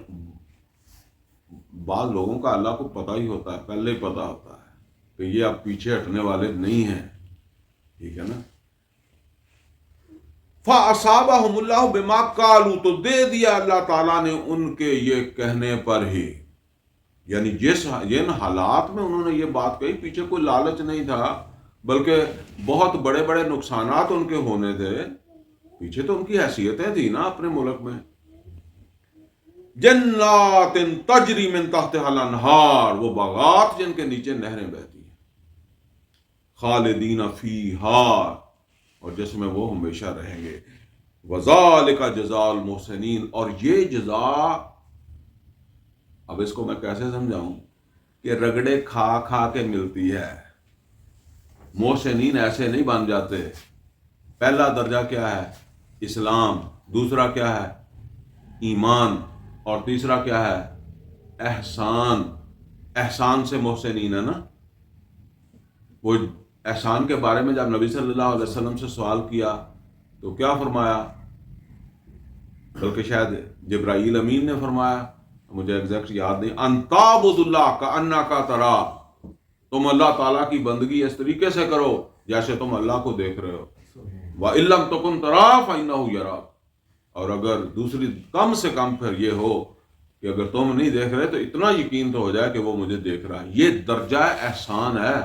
بعض لوگوں کا اللہ کو پتہ ہی ہوتا ہے، پہلے ہی پتہ ہوتا ہے کہ یہ اب پیچھے ہٹنے والے نہیں ہیں، ٹھیک ہے نا۔ فَأَصَابَهُمُ اللَّهُ بِمَا قَالُوا، تو دے دیا اللہ تعالیٰ نے ان کے یہ کہنے پر ہی، یعنی جن حالات میں انہوں نے یہ بات کہی، پیچھے کوئی لالچ نہیں تھا، بلکہ بہت بڑے بڑے نقصانات ان کے ہونے تھے، پیچھے تو ان کی حیثیتیں تھی نا اپنے ملک میں۔ جنات تجری من تحتها الانہار، وہ باغات جن کے نیچے نہریں بہتی ہیں۔ خالدین فیہا، اور جس میں وہ ہمیشہ رہیں گے. وذالک جزاء المحسنین، اور یہ جزا، اب اس کو میں کیسے سمجھاؤں کہ رگڑے کھا کھا کے ملتی ہے. محسنین ایسے نہیں بن جاتے. پہلا درجہ کیا ہے؟ اسلام. دوسرا کیا ہے؟ ایمان. اور تیسرا کیا ہے؟ احسان. احسان سے محسنین ہے نا. وہ احسان کے بارے میں جب نبی صلی اللہ علیہ وسلم سے سوال کیا تو کیا فرمایا؟ بلکہ شاید جبرائیل امین نے فرمایا، مجھے ایگزیکٹ یاد نہیں، ان تعبد اللہ کأنک تراہ، تم اللہ تعالیٰ کی بندگی اس طریقے سے کرو جیسے تم اللہ کو دیکھ رہے ہو. وَإِن لَمْ تَكُنْ تَرَاهُ فَإِنَّهُ يَرَاكَ، اور اگر دوسری کم سے کم پھر یہ ہو کہ اگر تم نہیں دیکھ رہے تو اتنا یقین تو ہو جائے کہ وہ مجھے دیکھ رہا ہے. یہ درجہ احسان ہے.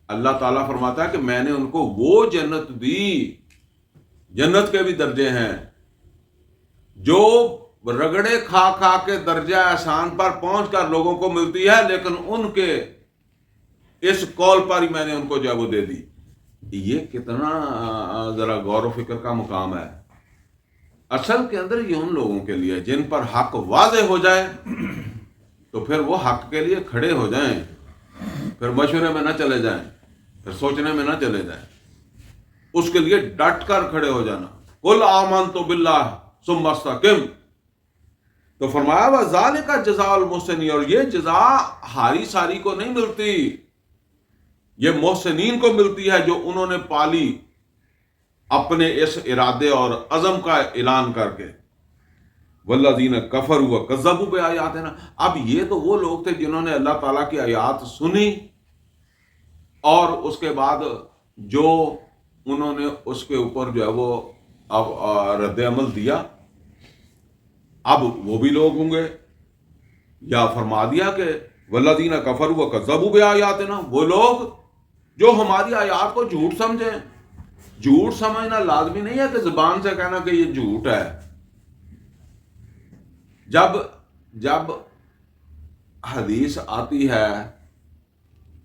اللہ تعالیٰ فرماتا ہے کہ میں نے ان کو وہ جنت دی. جنت کے بھی درجے ہیں جو رگڑے کھا کھا کے درجہ احسان پر پہنچ کر لوگوں کو ملتی ہے، لیکن ان کے اس قول پر ہی میں نے ان کو جو ہے وہ دے دی. یہ کتنا ذرا غور و فکر کا مقام ہے. اصل کے اندر یہ ان لوگوں کے لیے جن پر حق واضح ہو جائے تو پھر وہ حق کے لیے کھڑے ہو جائیں، پھر مشورے میں نہ چلے جائیں، پھر سوچنے میں نہ چلے جائیں، اس کے لیے ڈٹ کر کھڑے ہو جانا. قل آمنت باللہ ثم استقم. تو فرمایا وذالک جزاء المحسنین، اور یہ جزا ہاری ساری کو نہیں ملتی، یہ محسنین کو ملتی ہے جو انہوں نے پالی اپنے اس ارادے اور عزم کا اعلان کر کے. والذین کفروا وکذبوا بآیاتنا، اب یہ تو وہ لوگ تھے جنہوں نے اللہ تعالیٰ کی آیات سنی اور اس کے بعد جو انہوں نے اس کے اوپر جو ہے وہ اب رد عمل دیا. اب وہ بھی لوگ ہوں گے، یا فرما دیا کہ والذین کفروا وکذبوا بآیاتنا، وہ لوگ جو ہماری آیات کو جھوٹ سمجھیں. جھوٹ سمجھنا لازمی نہیں ہے کہ زبان سے کہنا کہ یہ جھوٹ ہے. جب حدیث آتی ہے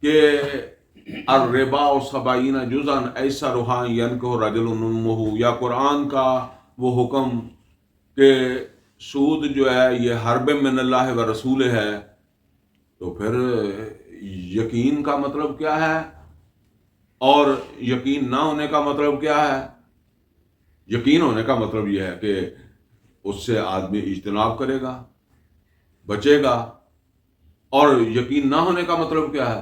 کہ الربا سبعین جزءا ایسرھا ینکح رجل امہ، یا قرآن کا وہ حکم کہ سود جو ہے یہ حرب من اللہ و رسول ہے، تو پھر یقین کا مطلب کیا ہے اور یقین نہ ہونے کا مطلب کیا ہے؟ یقین ہونے کا مطلب یہ ہے کہ اس سے آدمی اجتناب کرے گا، بچے گا، اور یقین نہ ہونے کا مطلب کیا ہے؟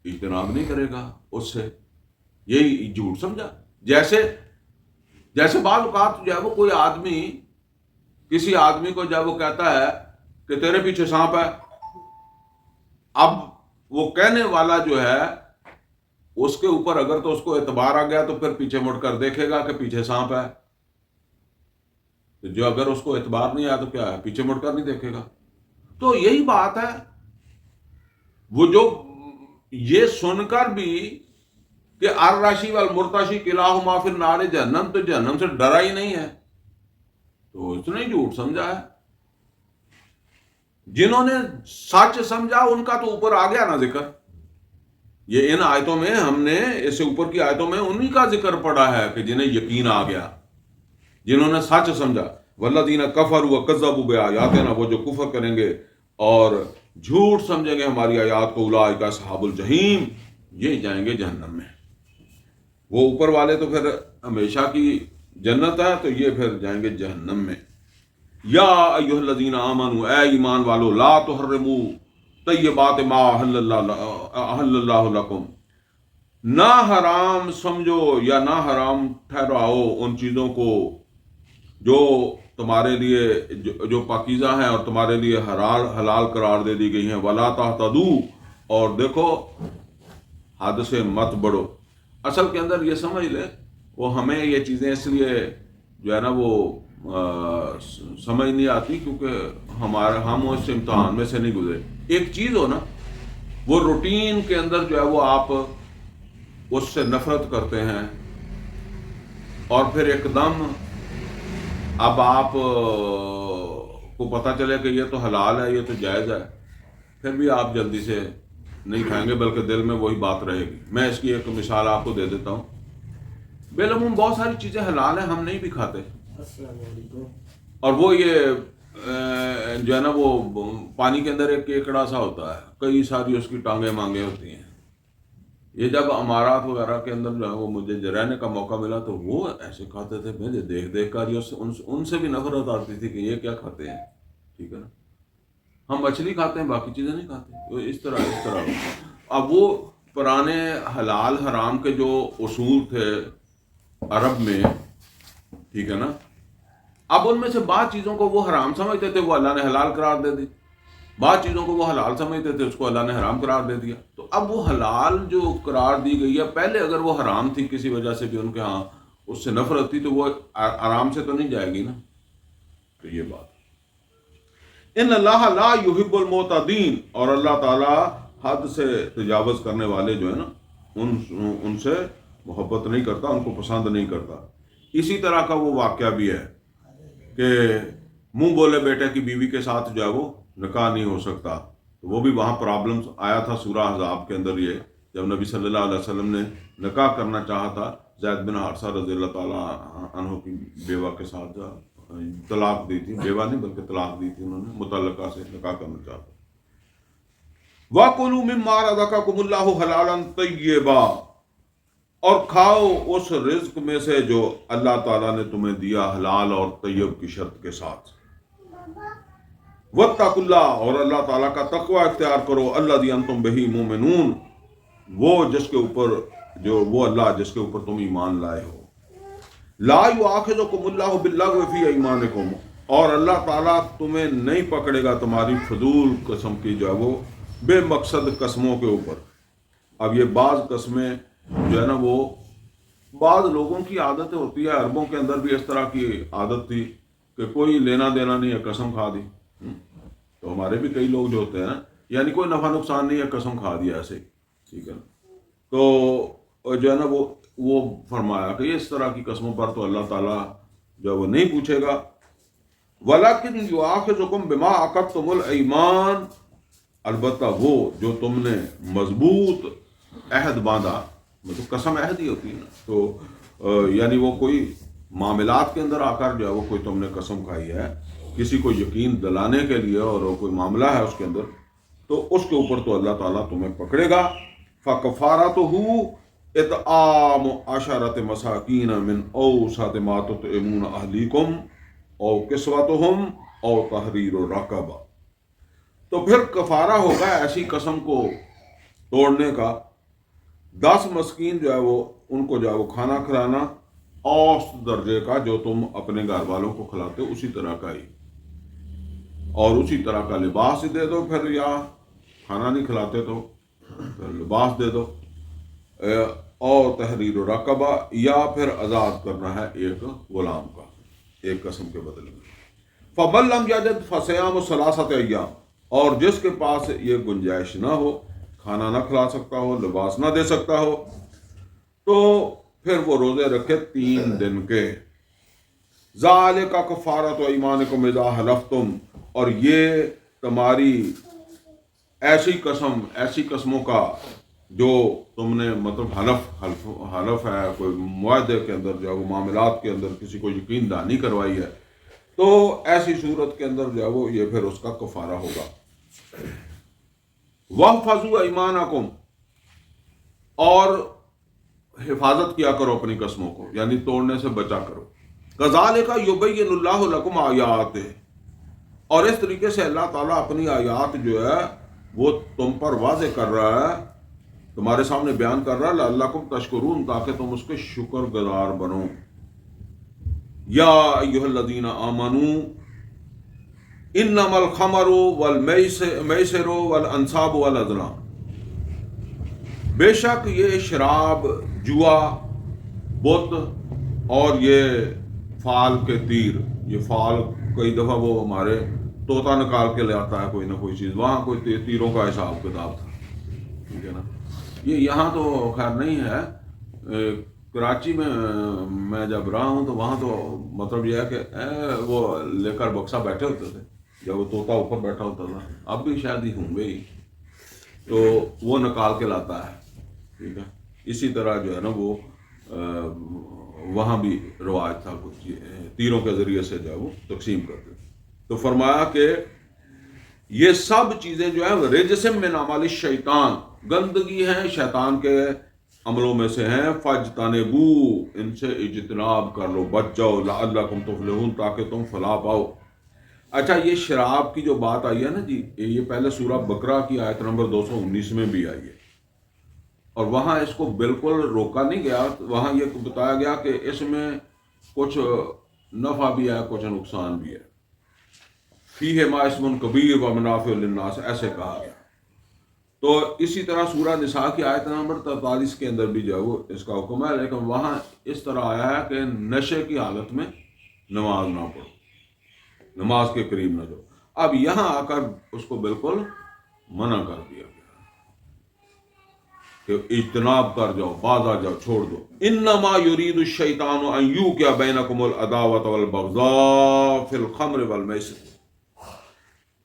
اجتناب نہیں کرے گا اس سے. یہی جھوٹ سمجھا. جیسے بعض اوقات جو ہے وہ کوئی آدمی کسی آدمی کو جب وہ کہتا ہے کہ تیرے پیچھے سانپ ہے، اب وہ کہنے والا جو ہے اس کے اوپر اگر تو اس کو اعتبار آ گیا تو پھر پیچھے مڑ کر دیکھے گا کہ پیچھے سانپ ہے. جو اگر اس کو اعتبار نہیں آیا تو کیا ہے؟ پیچھے مڑ کر نہیں دیکھے گا. تو یہی بات ہے، وہ جو یہ سن کر بھی کہ الراشی والمرتشی کلاہما فی النار جہنم، تو جہنم سے ڈرا ہی نہیں ہے تو اس نے جھوٹ سمجھا ہے. جنہوں نے سچ سمجھا ان کا تو اوپر آ گیا نا ذکر. یہ ان آیتوں میں ہم نے اس سے اوپر کی آیتوں میں انہی کا ذکر پڑا ہے کہ جنہیں یقین آ گیا، جنہوں نے سچ سمجھا. والذین کفروا وکذبوا بآیاتنا، وہ جو کفر کریں گے اور جھوٹ سمجھیں گے ہماری آیات کو، اولئک اصحاب الجحیم، یہ جائیں گے جہنم میں. وہ اوپر والے تو پھر ہمیشہ کی جنت ہے، تو یہ پھر جائیں گے جہنم میں. یا ایھا الذین آمنوا، اے ایمان والو، لا تحرموا طیبات ما احل اللہ لکم، نہ حرام سمجھو یا نہ حرام ٹھہراؤ ان چیزوں کو جو تمہارے لیے جو پاکیزہ ہیں اور تمہارے لیے حلال قرار دے دی گئی ہیں. ولا تہتدوا، اور دیکھو حد سے مت بڑھو. اصل کے اندر یہ سمجھ لیں، وہ ہمیں یہ چیزیں اس لیے جو ہے نا وہ سمجھ نہیں آتی کیونکہ ہم اس امتحان میں سے نہیں گزرے. ایک چیز ہو نا، وہ روٹین کے اندر جو ہے وہ آپ اس سے نفرت کرتے ہیں، اور پھر ایک دم اب آپ کو پتہ چلے کہ یہ تو حلال ہے، یہ تو جائز ہے، پھر بھی آپ جلدی سے نہیں کھائیں گے بلکہ دل میں وہی بات رہے گی. میں اس کی ایک مثال آپ کو دے دیتا ہوں. بالعموم بہت ساری چیزیں حلال ہیں، ہم نہیں بھی کھاتے. السلام علیکم. اور وہ یہ جو ہے نا وہ پانی کے اندر ایک کیکڑا سا ہوتا ہے، کئی ساری اس کی ٹانگیں مانگیں ہوتی ہیں. یہ جب امارات وغیرہ کے اندر جو ہے وہ مجھے رہنے کا موقع ملا تو وہ ایسے کھاتے تھے، مجھے دیکھ کر ان سے بھی نفرت آتی تھی کہ یہ کیا کھاتے ہیں. ٹھیک ہے نا، ہم مچھلی کھاتے ہیں باقی چیزیں نہیں کھاتے. اس طرح اب وہ پرانے حلال حرام کے جو اصول تھے عرب میں، ٹھیک ہے نا، اب ان میں سے بعض چیزوں کو وہ حرام سمجھتے تھے، وہ اللہ نے حلال قرار دے دی. بعض چیزوں کو وہ حلال سمجھتے تھے، اس کو اللہ نے حرام قرار دے دیا. تو اب وہ حلال جو قرار دی گئی ہے، پہلے اگر وہ حرام تھی کسی وجہ سے بھی ان کے ہاں اس سے نفرت تھی، تو وہ آرام سے تو نہیں جائے گی نا. تو یہ بات، ان اللہ لا یحب المعتدین، اور اللہ تعالیٰ حد سے تجاوز کرنے والے جو ہے نا ان سے محبت نہیں کرتا، ان کو پسند نہیں کرتا. اسی طرح کا وہ واقعہ بھی ہے کہ منہ بولے بیٹے کی بیوی کے ساتھ جو ہے وہ نکاح نہیں ہو سکتا. تو وہ بھی وہاں پرابلمس آیا تھا سورہ احزاب کے اندر. یہ جب نبی صلی اللہ علیہ وسلم نے نکاح کرنا چاہا تھا زید بن حارثہ رضی اللہ تعالیٰ عنہ کی بیوہ کے ساتھ، طلاق دی تھی، بیوہ نہیں بلکہ طلاق دی تھی انہوں نے، متعلقہ سے نکاح کرنا چاہتا. وَكُلُوا مِمَّا رَزَقَكُمُ اللَّهُ حَلَالًا طَيِّبًا، اور کھاؤ اس رزق میں سے جو اللہ تعالیٰ نے تمہیں دیا حلال اور طیب کی شرط کے ساتھ. وَاتَّقُوا اللَّهَ، اور اللہ تعالیٰ کا تقوی اختیار کرو. الَّذِي أَنْتُمْ بِهِ مُؤْمِنُونَ، وہ جس کے اوپر وہ اللہ جس کے اوپر تم ایمان لائے ہو. لا یؤاخذکم اللہ باللغو فی ایمانکم، اور اللہ تعالیٰ تمہیں نہیں پکڑے گا تمہاری فضول قسم کی جو ہے وہ بے مقصد قسموں کے اوپر. اب یہ بعض قسمیں جو ہے نا وہ بعض لوگوں کی عادت ہوتی ہے، عربوں کے اندر بھی اس طرح کی عادت تھی کہ کوئی لینا دینا نہیں ہے، قسم کھا دی. تو ہمارے بھی کئی لوگ جو ہوتے ہیں نا، یعنی کوئی نفع نقصان نہیں ہے، قسم کھا دیا ایسے. ٹھیک ہے نا، تو جو ہے نا وہ فرمایا کہ اس طرح کی قسموں پر تو اللہ تعالیٰ جو ہے وہ نہیں پوچھے گا. وَلَكِنْ يُؤَاخِذُكُمْ بِمَا عَقَدتُّمُ الْأَيْمَانَ، البتہ وہ جو تم نے مضبوط عہد باندھا، مطلب قسم عہد ہی ہوتی ہے نا، تو یعنی وہ کوئی معاملات کے اندر آ کر جو ہے وہ کوئی تم نے قسم کھائی ہے کسی کو یقین دلانے کے لیے، اور وہ کوئی معاملہ ہے اس کے اندر، تو اس کے اوپر تو اللہ تعالیٰ تمہیں پکڑے گا. فَكَفَارَتُهُ اطعام عشرۃ مساکین من اوسط ما تطعمون اہلیکم او کسوتہم او تحریر رقبہ. تو پھر کفارہ ہوگا ایسی قسم کو توڑنے کا 10 مسکین جو ہے وہ ان کو جو ہے وہ کھانا کھلانا، اوسط درجے کا جو تم اپنے گھر والوں کو کھلاتے ہو اسی طرح کا ہی، اور اسی طرح کا لباس ہی دے دو. پھر یا کھانا نہیں کھلاتے تو پھر لباس دے دو، اور تحریر رقبہ، یا پھر آزاد کرنا ہے ایک غلام کا ایک قسم کے بدلے میں. فَمَن لَّمْ يَجِدْ فَصِيَامُ ثَلَاثَةِ أَيَّامٍ، اور جس کے پاس یہ گنجائش نہ ہو، کھانا نہ کھلا سکتا ہو، لباس نہ دے سکتا ہو، تو پھر وہ روزے رکھے 3 دن کے. ذَلِكَ كَفَارَةُ أَيْمَانِكُمْ إِذَا حَلَفْتُمْ، اور یہ تمہاری ایسی قسموں کا جو تم نے مطلب حلف ہے، کوئی معاہدے کے اندر جو ہے وہ معاملات کے اندر کسی کو یقین دہانی کروائی ہے، تو ایسی صورت کے اندر جو ہے وہ یہ پھر اس کا کفارہ ہوگا. وَاحْفَظُوا أَيْمَانَكُمْ، اور حفاظت کیا کرو اپنی قسموں کو، یعنی توڑنے سے بچا کرو. كَذَلِكَ يُبَيِّنُ اللَّهُ لَكُمْ آيَاتِهِ، اور اس طریقے سے اللہ تعالیٰ اپنی آیات جو ہے وہ تم پر واضح کر رہا ہے، تمہارے سامنے بیان کر رہا ہے، لَعَلَّكُمْ تَشْكُرُونَ، تاکہ تم اس کے شکر گزار بنو. یا ایھا الذین آمنوا انما الخمر والمیسر والانصاب والازلام، بے شک یہ شراب، جوا، بت اور یہ فال کے تیر، یہ فال کئی دفعہ وہ ہمارے طوطا نکال کے لے آتا ہے کوئی نہ کوئی چیز، وہاں کوئی تیروں کا حساب کتاب تھا. ٹھیک ہے نا، یہ یہاں تو خیر نہیں ہے. کراچی میں جب رہا ہوں تو وہاں تو مطلب یہ ہے کہ وہ لے کر بکسا بیٹھے ہوتے تھے، جب وہ طوطا اوپر بیٹھا ہوتا تھا. اب بھی شاید ہی ہوں گے ہی. تو وہ نکال کے لاتا ہے، ٹھیک ہے. اسی طرح جو ہے نا وہ وہاں بھی رواج تھا کچھ تیروں کے ذریعے سے جو ہے وہ تقسیم کرتے تھے. تو فرمایا کہ یہ سب چیزیں جو ہیں رجس من عمل الشیطان، گندگی ہیں شیطان کے عملوں میں سے ہیں. فاجتنبو، ان سے اجتناب کر لو، بچ جاؤ. لعلکم تفلحون، تاکہ تم فلاح پاؤ. اچھا، یہ شراب کی جو بات آئی ہے نا جی، یہ پہلے سورہ بقرہ کی آیت نمبر 219 میں بھی آئی ہے، اور وہاں اس کو بالکل روکا نہیں گیا. وہاں یہ بتایا گیا کہ اس میں کچھ نفع بھی ہے، کچھ نقصان بھی ہے. فیہما اسم کبیر ومنافع للناس، ایسے کہا گیا. تو اسی طرح سورہ نساء کی آیت نمبر 43 کے اندر بھی جو ہے وہ اس کا حکم ہے، لیکن وہاں اس طرح آیا ہے کہ نشے کی حالت میں نماز نہ پڑھو، نماز کے قریب نہ جاؤ. اب یہاں آ کر اس کو بالکل منع کر دیا گیا کہ اجتناب کر جاؤ، باز آ جاؤ، چھوڑ دو. انما یرید الشیطان ان یوقع بینکم العداوۃ والبغضاء فی الخمر والمیسر،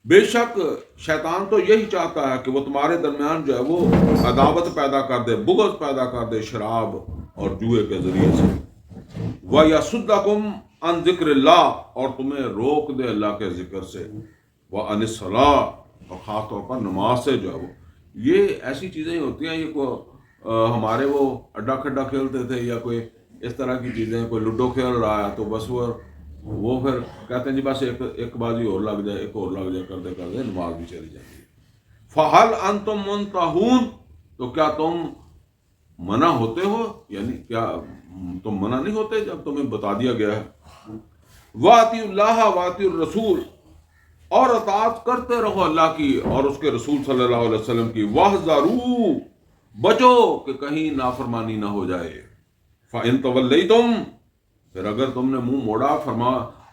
بے شک شیطان تو یہی چاہتا ہے کہ وہ تمہارے درمیان جو ہے وہ عداوت پیدا کر دے، بغض پیدا کر دے شراب اور جوئے کے ذریعے سے. وَيَصُدَّكُمْ عَنْ ذِكْرِ اللَّهِ، اور تمہیں روک دے اللہ کے ذکر سے. وَعَنِ الصَّلَاةِ، اور خاص طور پر نماز سے جو ہے وہ. یہ ایسی چیزیں ہوتی ہیں، یہ ہمارے وہ اڈا کھڈا کھیلتے تھے یا کوئی اس طرح کی چیزیں، کوئی لوڈو کھیل رہا ہے تو بس وہ پھر کہتے ہیں جی بس ایک بازی اور لگ جائے، ایک اور لگ جائے، کرتے کرتے نماز بھی چلی جاتی ہے. فَهَلْ أَنْتُمْ مُنْتَهُونَ، تو کیا تم منع ہوتے ہو، یعنی کیا تم منع نہیں ہوتے جب تمہیں بتا دیا گیا ہے. وَأَطِیعُوا اللَّهَ وَأَطِیعُوا الرَّسُولَ، اور اطاعت کرتے رہو اللہ کی اور اس کے رسول صلی اللہ علیہ وسلم کی. وَاحْذَرُوا، بچو کہ کہیں نافرمانی نہ ہو جائے. فَإِن تَوَلَّيْتُمْ، پھر اگر تم نے منہ موڑا،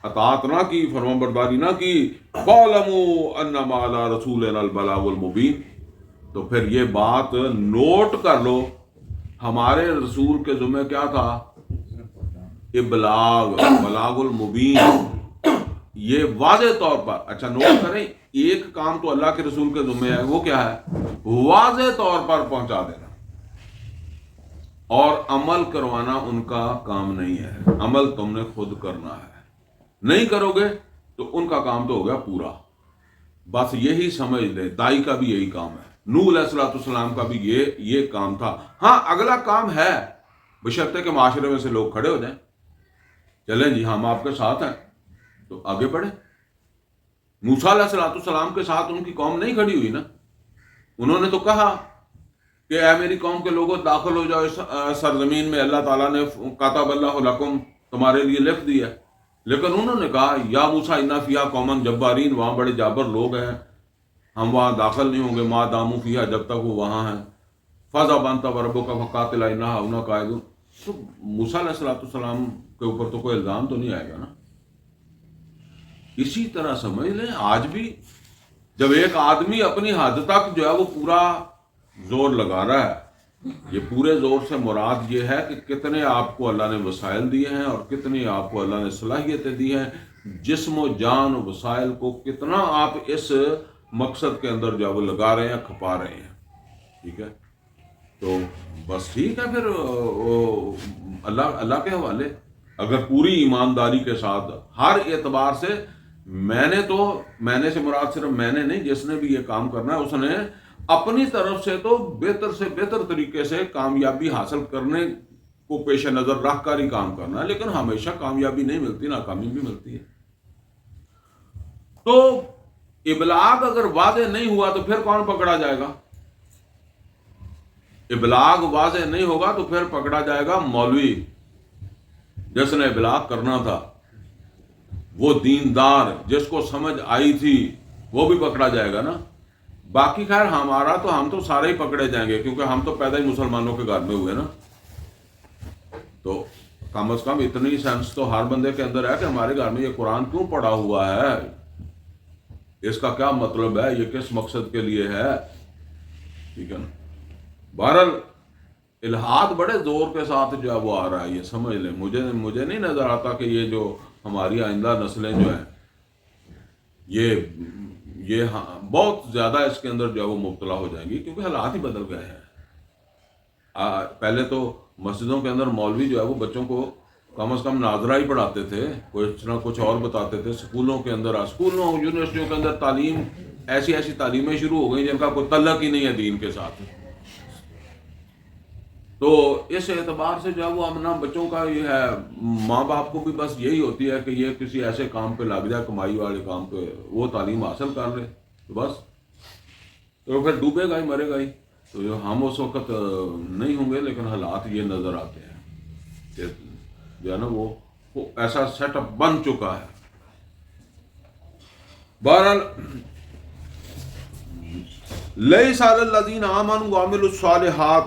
اطاعت نہ کی، فرما برداری نہ کی، فَاعْلَمُوا أَنَّمَا عَلَىٰ رَسُولِنَا الْبَلَاغُ الْمُبِينُ، تو پھر یہ بات نوٹ کر لو، ہمارے رسول کے ذمہ کیا تھا؟ بلاغ المبین، یہ واضح طور پر. اچھا نوٹ کریں، ایک کام تو اللہ کے رسول کے ذمہ ہے، وہ کیا ہے؟ واضح طور پر پہنچا دینا، اور عمل کروانا ان کا کام نہیں ہے. عمل تم نے خود کرنا ہے، نہیں کرو گے تو ان کا کام تو ہو گیا پورا. بس یہی سمجھ لیں، دائی کا بھی یہی کام ہے، نوح علیہ السلام کا بھی یہ کام تھا. ہاں اگلا کام ہے، بشرطے کہ معاشرے میں سے لوگ کھڑے ہو جائیں، چلیں جی ہم آپ کے ساتھ ہیں، تو آگے بڑھیں. موسیٰ علیہ السلام کے ساتھ ان کی قوم نہیں کھڑی ہوئی نا، انہوں نے تو کہا کہ اے میری قوم کے لوگوں داخل ہو جاؤ اس سرزمین میں، اللہ تعالیٰ نے کتب اللہ لکم، تمہارے لیے لکھ دیا. لیکن انہوں نے کہا یا موسیٰ انا فیہا قوما جبارین، وہاں بڑے جابر لوگ ہیں، ہم وہاں داخل نہیں ہوں گے ما داموا فیہا، جب تک وہ وہاں ہیں. فاذهب انت وربک فقاتلا انا ہاہنا قاعدون. تو موسیٰ علیہ السلام کے اوپر تو کوئی الزام تو نہیں آئے گا نا. اسی طرح سمجھ لیں آج بھی جب ایک آدمی اپنی حد تک جو ہے وہ پورا زور لگا رہا ہے، یہ پورے زور سے مراد یہ ہے کہ کتنے آپ کو اللہ نے وسائل دیے ہیں اور کتنی آپ کو اللہ نے صلاحیتیں دی ہیں، جسم و جان و وسائل کو کتنا آپ اس مقصد کے اندر جو ہے وہ لگا رہے ہیں، کھپا رہے ہیں. ٹھیک ہے، تو بس ٹھیک ہے، پھر اللہ کے حوالے. اگر پوری ایمانداری کے ساتھ ہر اعتبار سے، میں نے سے مراد صرف میں نے نہیں، جس نے بھی یہ کام کرنا ہے اس نے اپنی طرف سے تو بہتر سے بہتر طریقے سے کامیابی حاصل کرنے کو پیش نظر رکھ کر ہی کام کرنا ہے. لیکن ہمیشہ کامیابی نہیں ملتی، ناکامی بھی ملتی ہے. تو ابلاغ اگر واضح نہیں ہوا تو پھر کون پکڑا جائے گا؟ ابلاغ واضح نہیں ہوگا تو پھر پکڑا جائے گا مولوی، جس نے ابلاغ کرنا تھا، وہ دیندار جس کو سمجھ آئی تھی، وہ بھی پکڑا جائے گا نا. باقی خیر ہم تو سارے ہی پکڑے جائیں گے، کیونکہ ہم تو پیدا ہی مسلمانوں کے گھر میں ہوئے نا. تو کم از کم اتنی سینس تو ہر بندے کے اندر ہے کہ ہمارے گھر میں یہ قرآن کیوں پڑھا ہوا ہے، اس کا کیا مطلب ہے، یہ کس مقصد کے لیے ہے. ٹھیک ہے نا. بہرحال الہاد بڑے زور کے ساتھ جو ہے وہ آ رہا ہے، یہ سمجھ لیں. مجھے نہیں نظر آتا کہ یہ جو ہماری آئندہ نسلیں جو ہیں یہ ہاں بہت زیادہ اس کے اندر جو ہے وہ مبتلا ہو جائیں گی، کیونکہ حالات ہی بدل گئے ہیں۔ پہلے تو مسجدوں کے اندر مولوی جو ہے وہ بچوں کو کم از کم ناظرہ ہی پڑھاتے تھے، کچھ نہ کچھ اور بتاتے تھے۔ اسکولوں کے اندر، اسکولوں یونیورسٹیوں کے اندر تعلیم ایسی تعلیمیں شروع ہو گئی جن کا کوئی تعلق ہی نہیں ہے دین کے ساتھ۔ تو اس اعتبار سے جو ہے وہ اپنا بچوں کا یہ ہے، ماں باپ کو بھی بس یہی ہوتی ہے کہ یہ کسی ایسے کام پہ لگ جائے، کمائی والے کام پہ، وہ تعلیم حاصل کر لے تو بس، تو پھر ڈوبے گا ہی، مرے گا ہی۔ تو ہم اس وقت نہیں ہوں گے، لیکن حالات یہ نظر آتے ہیں کہ جو ہے نا وہ ایسا سیٹ اپ بن چکا ہے۔ بہرحال لیس علی الذین آمنوا وعملوا الصالحات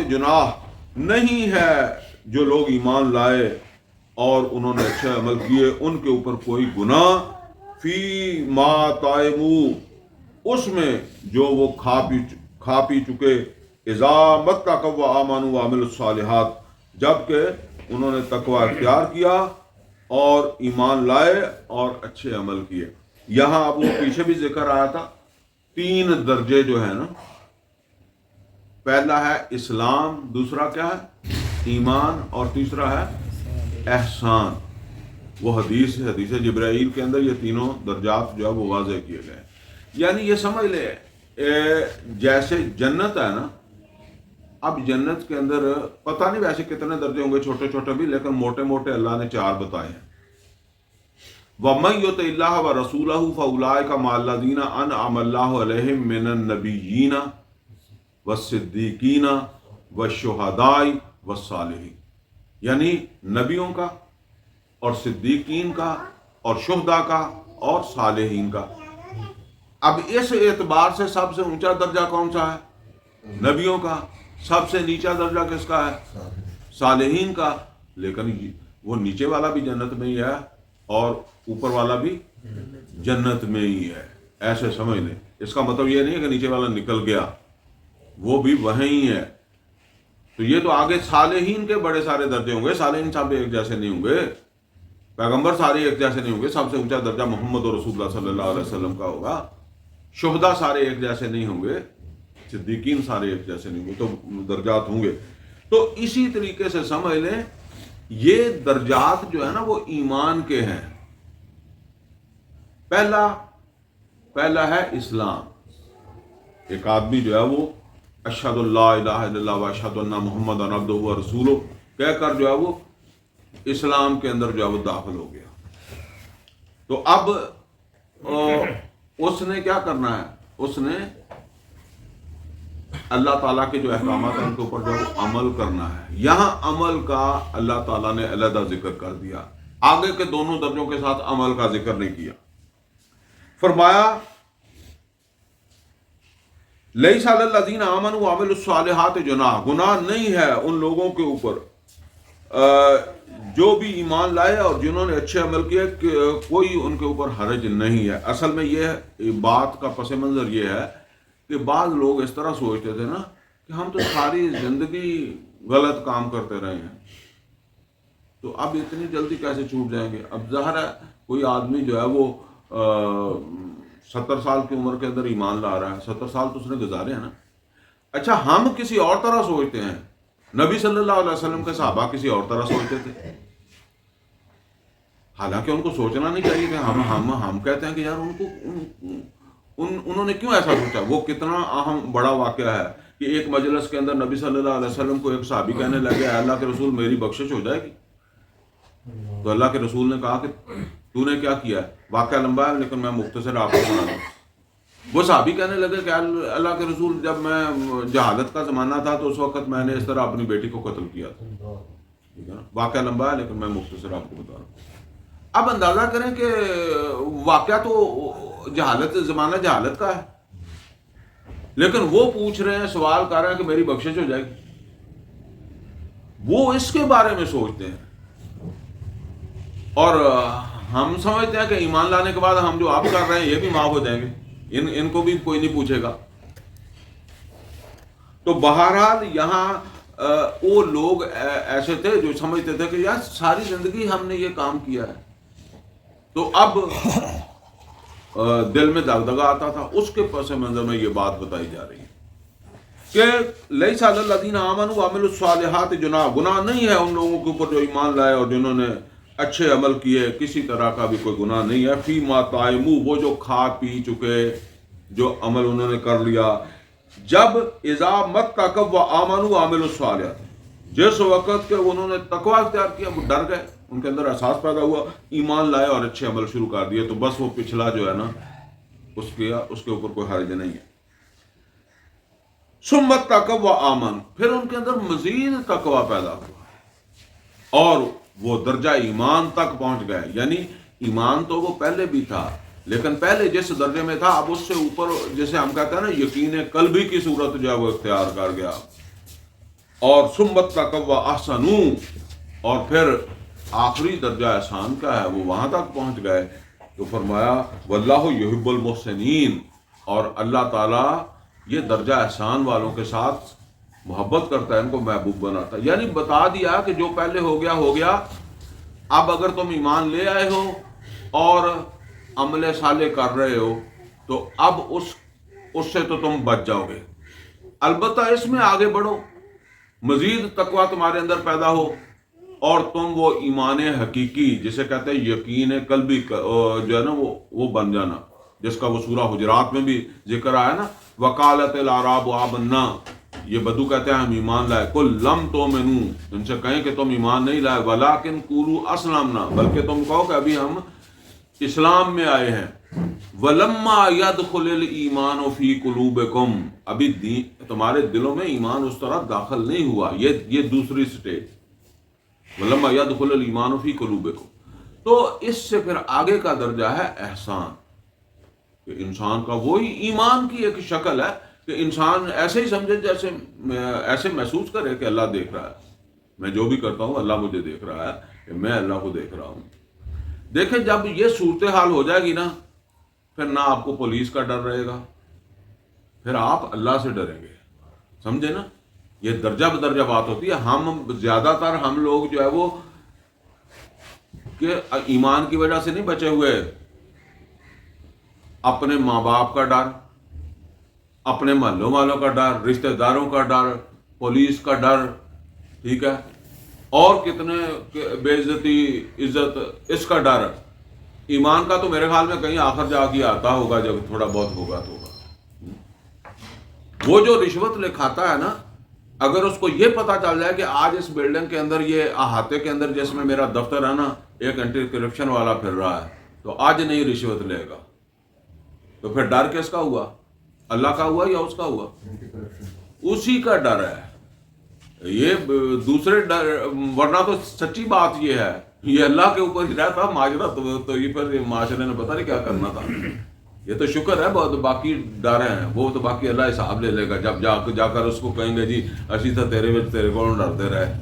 جناح، نہیں ہے جو لوگ ایمان لائے اور انہوں نے اچھے عمل کیے ان کے اوپر کوئی گناہ، فی ما طعموا، اس میں جو وہ کھا پی چکے، اذا متقوا وآمنوا وعملوا الصالحات، جبکہ انہوں نے تقوی اختیار کیا اور ایمان لائے اور اچھے عمل کیے۔ یہاں اب وہ پیچھے بھی ذکر آیا تھا، 3 درجے جو ہے نا، پہلا ہے اسلام، دوسرا کیا ہے ایمان، اور تیسرا ہے احسان۔ وہ حدیث جبرائیل کے اندر یہ تینوں درجات جو ہے وہ واضح کیے گئے۔ یعنی یہ سمجھ لے جیسے جنت ہے نا، اب جنت کے اندر پتہ نہیں ویسے کتنے درجے ہوں گے، چھوٹے چھوٹے بھی، لیکن موٹے موٹے اللہ نے 4 بتائے ہیں۔ وَمَن يُطِعِ اللَّهَ وَرَسُولَهُ فَأُولَٰئِكَ مَعَ الَّذِينَ أَنْعَمَ اللَّهُ عَلَيْهِم مِّنَ النَّبِيِّينَ وَالصِّدِّيقِينَ وَالشُّهَدَاءِ وَالصَّالِحِينَ، یعنی نبیوں کا اور صدیقین کا اور شہداء کا اور صالحین کا۔ اب اس اعتبار سے سب سے اونچا درجہ کون سا ہے؟ نبیوں کا۔ سب سے نیچا درجہ کس کا ہے؟ صالحین کا۔ لیکن وہ نیچے والا بھی جنت میں ہی ہے اور اوپر والا بھی جنت میں ہی ہے، ایسے سمجھ لیں۔ اس کا مطلب یہ نہیں ہے کہ نیچے والا نکل گیا، وہ بھی وہیں ہے۔ تو یہ تو آگے صالحین کے بڑے سارے درجے ہوں گے، صالحین سب ایک جیسے نہیں ہوں گے، پیغمبر سارے ایک جیسے نہیں ہوں گے، سب سے اونچا درجہ محمد رسول اللہ صلی اللہ علیہ وسلم کا ہوگا، شہداء سارے ایک جیسے نہیں ہوں گے، صدیقین سارے ایک جیسے نہیں ہوں گے، تو درجات ہوں گے۔ تو اسی طریقے سے سمجھ لیں یہ درجات جو ہے نا وہ ایمان کے ہیں۔ پہلا ہے اسلام، ایک آدمی جو ہے وہ اشہد اللہ الہ الا اللہ واشہد ان محمد عبدہ ورسولہ کہہ کر جو ہے وہ اسلام کے اندر جو ہے وہ داخل ہو گیا۔ تو اب اس نے کیا کرنا ہے؟ اس نے اللہ تعالیٰ کے جو احکامات ہیں ان کے اوپر جو ہے وہ عمل کرنا ہے۔ یہاں عمل کا اللہ تعالیٰ نے علیحدہ ذکر کر دیا، آگے کے دونوں درجوں کے ساتھ عمل کا ذکر نہیں کیا۔ فرمایا لیس علی الذین آمنوا وعملوا الصالحات جناح، گناہ نہیں ہے ان لوگوں کے اوپر جو بھی ایمان لائے اور جنہوں نے اچھے عمل کیے، کوئی ان کے اوپر حرج نہیں ہے۔ اصل میں یہ بات کا پس منظر یہ ہے کہ بعض لوگ اس طرح سوچتے تھے نا کہ ہم تو ساری زندگی غلط کام کرتے رہے ہیں، تو اب اتنی جلدی کیسے چھوٹ جائیں گے؟ اب ظاہر ہے کوئی آدمی جو ہے وہ 70 سال کی عمر کے اندر ایمان لا رہا ہے، 70 سال تو اس نے گزارے ہیں نا۔ اچھا ہم کسی اور طرح سوچتے ہیں، نبی صلی اللہ علیہ وسلم کے صحابہ کسی اور طرح سوچتے تھے، حالانکہ ان کو سوچنا نہیں چاہیے کہ ہم کہتے ہیں کہ یار انہوں نے کیوں ایسا سوچا۔ وہ کتنا اہم بڑا واقعہ ہے کہ ایک مجلس کے اندر نبی صلی اللہ علیہ وسلم کو ایک صحابی کہنے لگے اللہ کے رسول میری بخشش ہو جائے گی؟ تو اللہ کے رسول نے کہا کہ تو نے کیا کیا ہے؟ واقعہ لمبا ہے لیکن میں مختصر آپ کو سنا دوں۔ وہ صحابی کہنے لگے کہ اللہ کے رسول جب میں جہالت کا زمانہ تھا تو اس وقت میں نے اس طرح اپنی بیٹی کو قتل کیا تھا، ٹھیک ہے نا؟ واقعہ لمبا ہے لیکن میں مختصر آپ کو بتا رہا ہوں۔ اب اندازہ کریں کہ واقعہ تو جہالت، زمانہ جہالت کا ہے، لیکن وہ پوچھ رہے ہیں، سوال کر رہے ہیں کہ میری بخشش ہو جائے گی۔ وہ اس کے بارے میں سوچتے ہیں، اور ہم سمجھتے ہیں کہ ایمان لانے کے بعد ہم جو آپ کر رہے ہیں یہ بھی معاف ہو جائیں گے، ان کو بھی کوئی نہیں پوچھے گا۔ تو بہرحال یہاں وہ لوگ ایسے تھے جو سمجھتے تھے کہ یار ساری زندگی ہم نے یہ کام کیا ہے، تو اب دل میں دغدغہ آتا تھا، اس کے پس منظر میں یہ بات بتائی جا رہی ہے کہ لیس علی الذین آمنوا وعملوا الصالحات جناح، گناہ نہیں ہے ان لوگوں کے اوپر جو ایمان لائے اور جنہوں نے اچھے عمل کیے، کسی طرح کا بھی کوئی گناہ نہیں ہے، فی ما طعموا، وہ جو کھا پی چکے، جو عمل انہوں نے کر لیا، جب اذا متقوا وآمنوا وعملوا الصالحات، جس وقت کہ انہوں نے تقوی اختیار کیا، وہ ڈر گئے، ان کے اندر احساس پیدا ہوا، ایمان لائے اور اچھے عمل شروع کر دیے، تو بس وہ پچھلا جو ہے نا اس کے اوپر کوئی حرج نہیں ہے۔ ثم اتقوا وآمنوا، پھر ان کے اندر مزید تقوی پیدا ہوا اور وہ درجہ ایمان تک پہنچ گئے، یعنی ایمان تو وہ پہلے بھی تھا، لیکن پہلے جس درجے میں تھا اب اس سے اوپر، جیسے ہم کہتے ہیں نا یقین قلبی کی صورت جو ہے وہ اختیار کر گیا۔ اور ثم اتقوا واحسنوا، اور پھر آخری درجہ احسان کا ہے وہ وہاں تک پہنچ گئے، تو فرمایا واللہ یحب المحسنین، اور اللہ تعالیٰ یہ درجہ احسان والوں کے ساتھ محبت کرتا ہے، ان کو محبوب بناتا ہے۔ یعنی بتا دیا کہ جو پہلے ہو گیا ہو گیا، اب اگر تم ایمان لے آئے ہو اور عمل صالح کر رہے ہو تو اب اس سے تو تم بچ جاؤ گے، البتہ اس میں آگے بڑھو، مزید تقوی تمہارے اندر پیدا ہو اور تم وہ ایمان حقیقی جسے کہتے ہیں یقین قلبی جو ہے نا وہ بن جانا، جس کا وہ سورہ حجرات میں بھی ذکر آیا نا، وقالت الاعراب آمنا، یہ بدو کہتے ہیں ہم ایمان لائے، قل لم تؤمنوا، ان سے کہیں کہ تم ایمان نہیں لائے، ولکن قولوا اسلمنا، بلکہ تم کہو کہ ابھی ہم اسلام میں آئے ہیں، ولما يدخل الایمان فی قلوبکم، ابھی تمہارے دلوں میں ایمان اس طرح داخل نہیں ہوا، یہ دوسری سٹیج، ولما يدخل الایمان فی قلوبکم۔ تو اس سے پھر آگے کا درجہ ہے احسان، کہ انسان کا وہی ایمان کی ایک شکل ہے کہ انسان ایسے ہی سمجھے، جیسے ایسے محسوس کرے کہ اللہ دیکھ رہا ہے، میں جو بھی کرتا ہوں اللہ مجھے دیکھ رہا ہے، کہ میں اللہ کو دیکھ رہا ہوں۔ دیکھیں جب یہ صورتحال ہو جائے گی نا، پھر نہ آپ کو پولیس کا ڈر رہے گا، پھر آپ اللہ سے ڈریں گے، سمجھے نا، یہ درجہ بدرجہ بات ہوتی ہے۔ ہم زیادہ تر ہم لوگ جو ہے وہ کہ ایمان کی وجہ سے نہیں بچے ہوئے، اپنے ماں باپ کا ڈر، اپنے محلوں والوں کا ڈر، رشتہ داروں کا ڈر، پولیس کا ڈر، ٹھیک ہے، اور کتنے بے عزتی، عزت، اس کا ڈر۔ ایمان کا تو میرے خیال میں کہیں آخر جا کے آتا ہوگا، جب تھوڑا بہت ہوگا تو ہوگا۔ وہ جو رشوت لے کھاتا ہے نا، اگر اس کو یہ پتا چل جائے کہ آج اس بلڈنگ کے اندر، یہ احاطے کے اندر جس میں میرا دفتر ہے نا، ایک اینٹی کرپشن والا پھر رہا ہے، تو آج نہیں رشوت لے گا، تو پھر ڈر کس کا ہوا؟ اللہ کا ہوا یا اس کا ہوا؟ اسی کا ڈر ہے یہ، دوسرے ڈر، ورنہ تو سچی بات یہ ہے، یہ اللہ کے اوپر ہی رہتا معاشرہ، تو یہ پھر معاشرے نے پتہ نہیں کیا کرنا تھا۔ یہ تو شکر ہے بہت، باقی ڈر ہیں وہ تو باقی اللہ حساب لے لے گا، جب جا کر اس کو کہیں گے جی اسی تو تیرے کو ڈرتے رہے،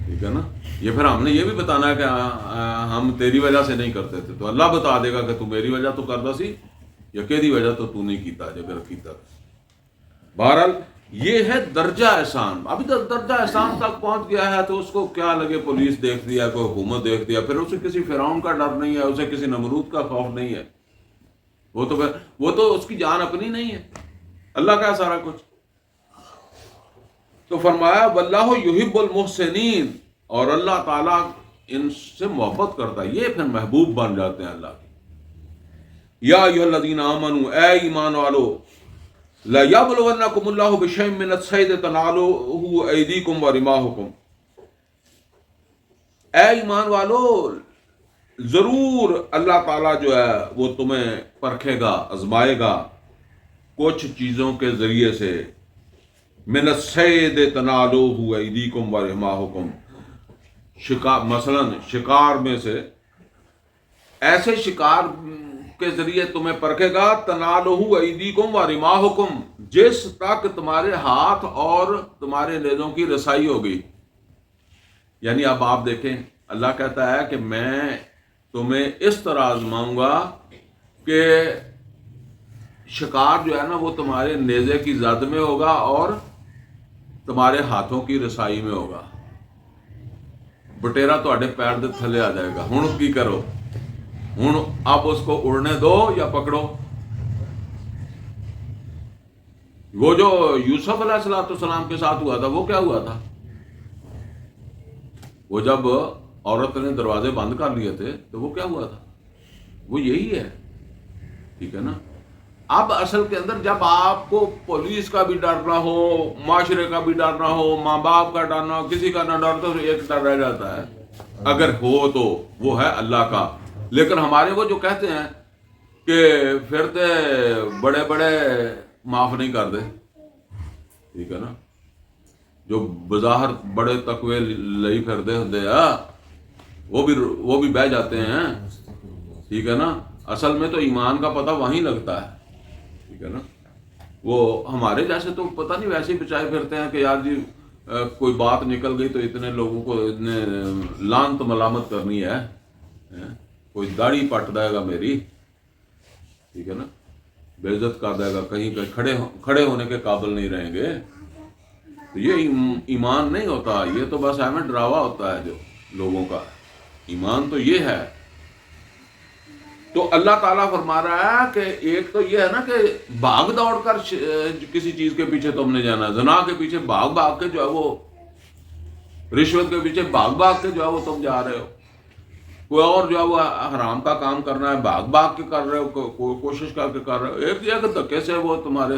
ٹھیک ہے نا۔ یہ پھر ہم نے یہ بھی بتانا ہے کہ ہم تیری وجہ سے نہیں کرتے تھے، تو اللہ بتا دے گا کہ تو میری وجہ تو کرتا سی، یا کیدی وجہ تو نہیں کیتا، اگر کیتا۔ بہرحال یہ ہے درجہ احسان۔ ابھی تک درجہ احسان تک پہنچ گیا ہے تو اس کو کیا لگے پولیس دیکھ دیا، کوئی حکومت دیکھ دیا، پھر اسے کسی فرعون کا ڈر نہیں ہے، اسے کسی نمرود کا خوف نہیں ہے، وہ تو اس کی جان اپنی نہیں ہے، اللہ کا سارا کچھ۔ تو فرمایا واللہ یحب المحسنین، اور اللہ تعالیٰ ان سے محبت کرتا ہے، یہ پھر محبوب بن جاتے ہیں اللہ کے۔ یا ایھا الذین آمنوا، اے ایمان والو، لا یبلونکم اللہ بشیء من الصید تنالہ ایدیکم ورماحکم، اے ایمان والو، ضرور اللہ تعالیٰ جو ہے وہ تمہیں پرکھے گا، آزمائے گا کچھ چیزوں کے ذریعے سے، من الصید تنالہ ایدیکم ورماحکم، مثلا شکار میں سے، ایسے شکار کے ذریعے تمہیں پرکھے گا، تنالہ ایدیکم ورماحکم، جس تک تمہارے ہاتھ اور تمہارے نیزوں کی رسائی ہوگی۔ یعنی اب آپ دیکھیں، اللہ کہتا ہے کہ میں تمہیں اس طرح آزماؤں گا کہ شکار جو ہے نا وہ تمہارے نیزے کی زد میں ہوگا اور تمہارے ہاتھوں کی رسائی میں ہوگا، بٹیرا تواڈے پیر دے تھلے آ جائے گا، ہن کی کرو، ہوں اب اس کو اڑنے دو یا پکڑو. وہ جو یوسف علیہ السلام کے ساتھ ہوا تھا وہ کیا ہوا تھا؟ وہ جب عورت نے دروازے بند کر لیے تھے تو وہ کیا ہوا تھا؟ وہ یہی ہے. ٹھیک ہے نا. اب اصل کے اندر جب آپ کو پولیس کا بھی ڈر نہ ہو، معاشرے کا بھی ڈر نہ ہو، ماں باپ کا ڈر نہ ہو، کسی کا نہ ڈر، تو ایک ڈر رہ جاتا ہے اگر ہو تو وہ ہے اللہ کا. لیکن ہمارے وہ جو کہتے ہیں کہ پھرتے بڑے بڑے معاف نہیں کر دے. ٹھیک ہے نا. جو بظاہر بڑے تقوی لئی پھردے ہوتے وہ بھی بہ جاتے ہیں. ٹھیک ہے نا. اصل میں تو ایمان کا پتہ وہیں لگتا ہے. ٹھیک ہے نا. وہ ہمارے جیسے تو پتہ نہیں ویسے ہی بچائے پھرتے ہیں کہ یار جی کوئی بات نکل گئی تو اتنے لوگوں کو اتنے لعنت ملامت کرنی ہے، کوئی داڑھی پٹ دے گا میری. ٹھیک ہے نا. بے عزت کر دے گا، کہیں کھڑے ہونے کے قابل نہیں رہیں گے. تو یہ ایمان نہیں ہوتا. یہ تو بس ہمیں ڈراوا ہوتا ہے جو لوگوں کا. ایمان تو یہ ہے. تو اللہ تعالیٰ فرما رہا ہے کہ ایک تو یہ ہے نا کہ بھاگ دوڑ کر کسی چیز کے پیچھے تم نے جانا، زنا کے پیچھے بھاگ کے جو ہے وہ، رشوت کے پیچھے بھاگ کے جو ہے وہ تم جا رہے ہو. کوئی اور جو ہے وہ حرام کا کام کرنا ہے، بھاگ کے کر رہے ہو، کوشش کر کے کر رہے ہو. ایک یہ کہ دھکے سے وہ تمہارے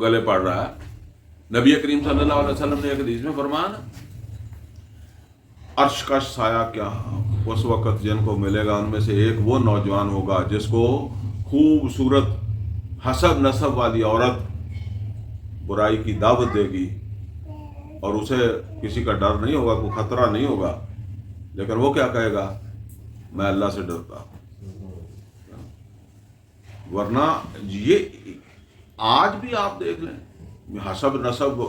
گلے پڑ رہا ہے. نبی کریم صلی اللہ علیہ وسلم نے ایک حدیث میں فرمایا نا، عرش کا سایہ کیا اس وقت جن کو ملے گا ان میں سے ایک وہ نوجوان ہوگا جس کو خوبصورت حسب نسب والی عورت برائی کی دعوت دے گی اور اسے کسی کا ڈر نہیں ہوگا، کوئی خطرہ نہیں ہوگا، لیکن وہ کیا کہے گا؟ میں اللہ سے ڈرتا ہوں. ورنہ یہ آج بھی آپ دیکھ لیں، حسب نسب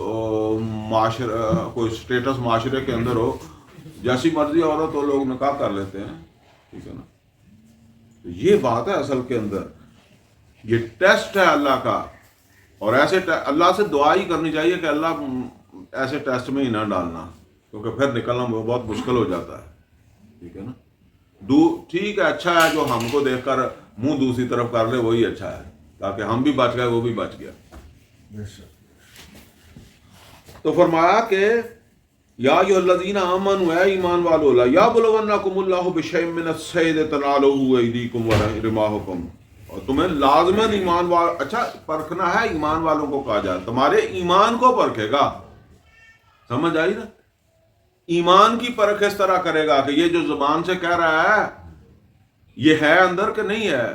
معاشرہ، کوئی سٹیٹس معاشرے کے اندر ہو، جیسی مرضی عورت ہو لوگ نکاح کر لیتے ہیں. ٹھیک ہے نا. یہ بات ہے اصل کے اندر. یہ ٹیسٹ ہے اللہ کا. اور ایسے اللہ سے دعا ہی کرنی چاہیے کہ اللہ ایسے ٹیسٹ میں ہی نہ ڈالنا، کیونکہ پھر نکلنا بہت مشکل ہو جاتا ہے. ٹھیک ہے نا. ٹھیک ہے، اچھا ہے جو ہم کو دیکھ کر منہ دوسری طرف کر لے وہی اچھا ہے، تاکہ ہم بھی بچ گئے وہ بھی بچ گیا. تو فرمایا کہ یا ایھا الذین آمنوا، اے ایمان والو، لا یبلونکم اللہ بشیء من الصید تنالہ ایدیکم ورماحکم. اور تمہیں لازماً ایمان اچھا پرکھنا ہے. ایمان والوں کو کہا جائے تمہارے ایمان کو پرکھے گا. سمجھ آئی نا. ایمان کی پرکھ اس طرح کرے گا کہ یہ جو زبان سے کہہ رہا ہے یہ ہے اندر کہ نہیں ہے.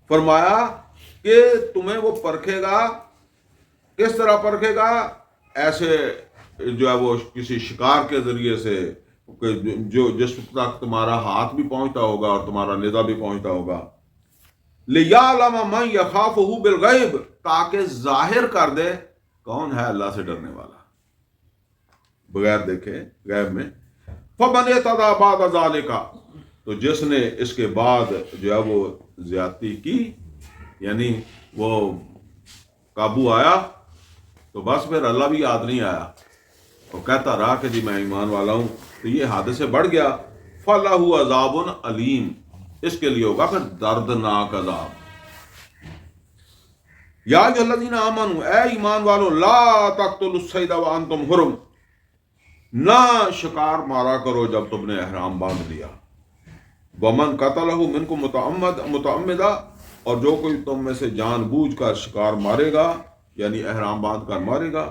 فرمایا کہ تمہیں وہ پرکھے گا. کس طرح پرکھے گا؟ ایسے جو ہے وہ کسی شکار کے ذریعے سے جو جس تک تمہارا ہاتھ بھی پہنچتا ہوگا اور تمہارا نظر بھی پہنچتا ہوگا. لِيَعْلَمَ مَن يَخَافُهُ بِالْغَيْبِ، تاکہ ظاہر کر دے کون ہے اللہ سے ڈرنے والا بغیر دیکھے غیب میں. فَمَنِ اعْتَدَىٰ بَعْدَ ذَلِكَ، تو جس نے اس کے بعد جو ہے وہ زیادتی کی، یعنی وہ قابو آیا، تو بس پھر اللہ بھی یاد نہیں آیا اور کہتا رہا کہ جی میں ایمان والا ہوں، تو یہ حادثے بڑھ گیا. فَلَهُ عَذَابٌ عَلِيمٌ، اس کے لیے ہوگا پھر دردناک عذاب. یا ایھا الذین آمنوا، اے ایمان والو، لا تقتلوا الصید وانتم حرم، نہ شکار مارا کرو جب تم نے احرام باندھ لیا. ومن قتلہ منکم متعمدا، اور جو کوئی تم میں سے جان بوجھ کر شکار مارے گا یعنی احرام باندھ کر مارے گا،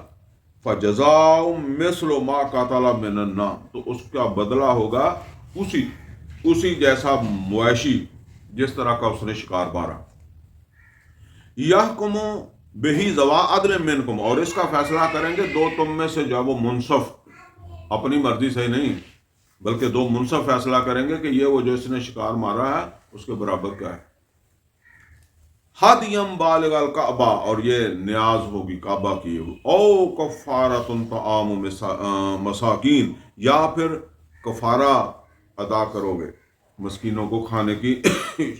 فجزاء مثل ما قتل من النعم، تو اس کا بدلہ ہوگا اسی جیسا مویشی جس طرح کا اس نے شکار مارا. یحکم بہ ذوی عدل منکم، اور اس کا فیصلہ کریں گے دو تم میں سے جو ہے وہ منصف، اپنی مرضی سے نہیں بلکہ دو منصف فیصلہ کریں گے کہ یہ وہ جو اس نے شکار مارا ہے اس کے برابر کیا ہے. ہدیم بالغ الکعبہ، اور یہ نیاز ہوگی کعبہ کی. او کفارۃ طعام مساکین، یا پھر کفارہ ادا کرو گے مسکینوں کو کھانے کی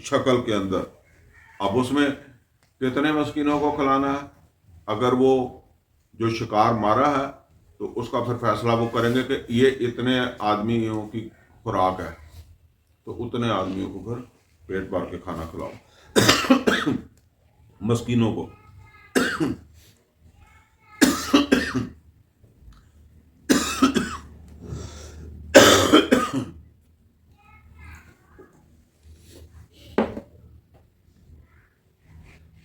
شکل کے اندر. اب اس میں کتنے مسکینوں کو کھلانا ہے؟ اگر وہ جو شکار مارا ہے تو اس کا پھر فیصلہ وہ کریں گے کہ یہ اتنے آدمیوں کی خوراک ہے. تو اتنے آدمیوں کو پھر پیٹ بھر کے کھانا کھلاؤ مسکینوں کو.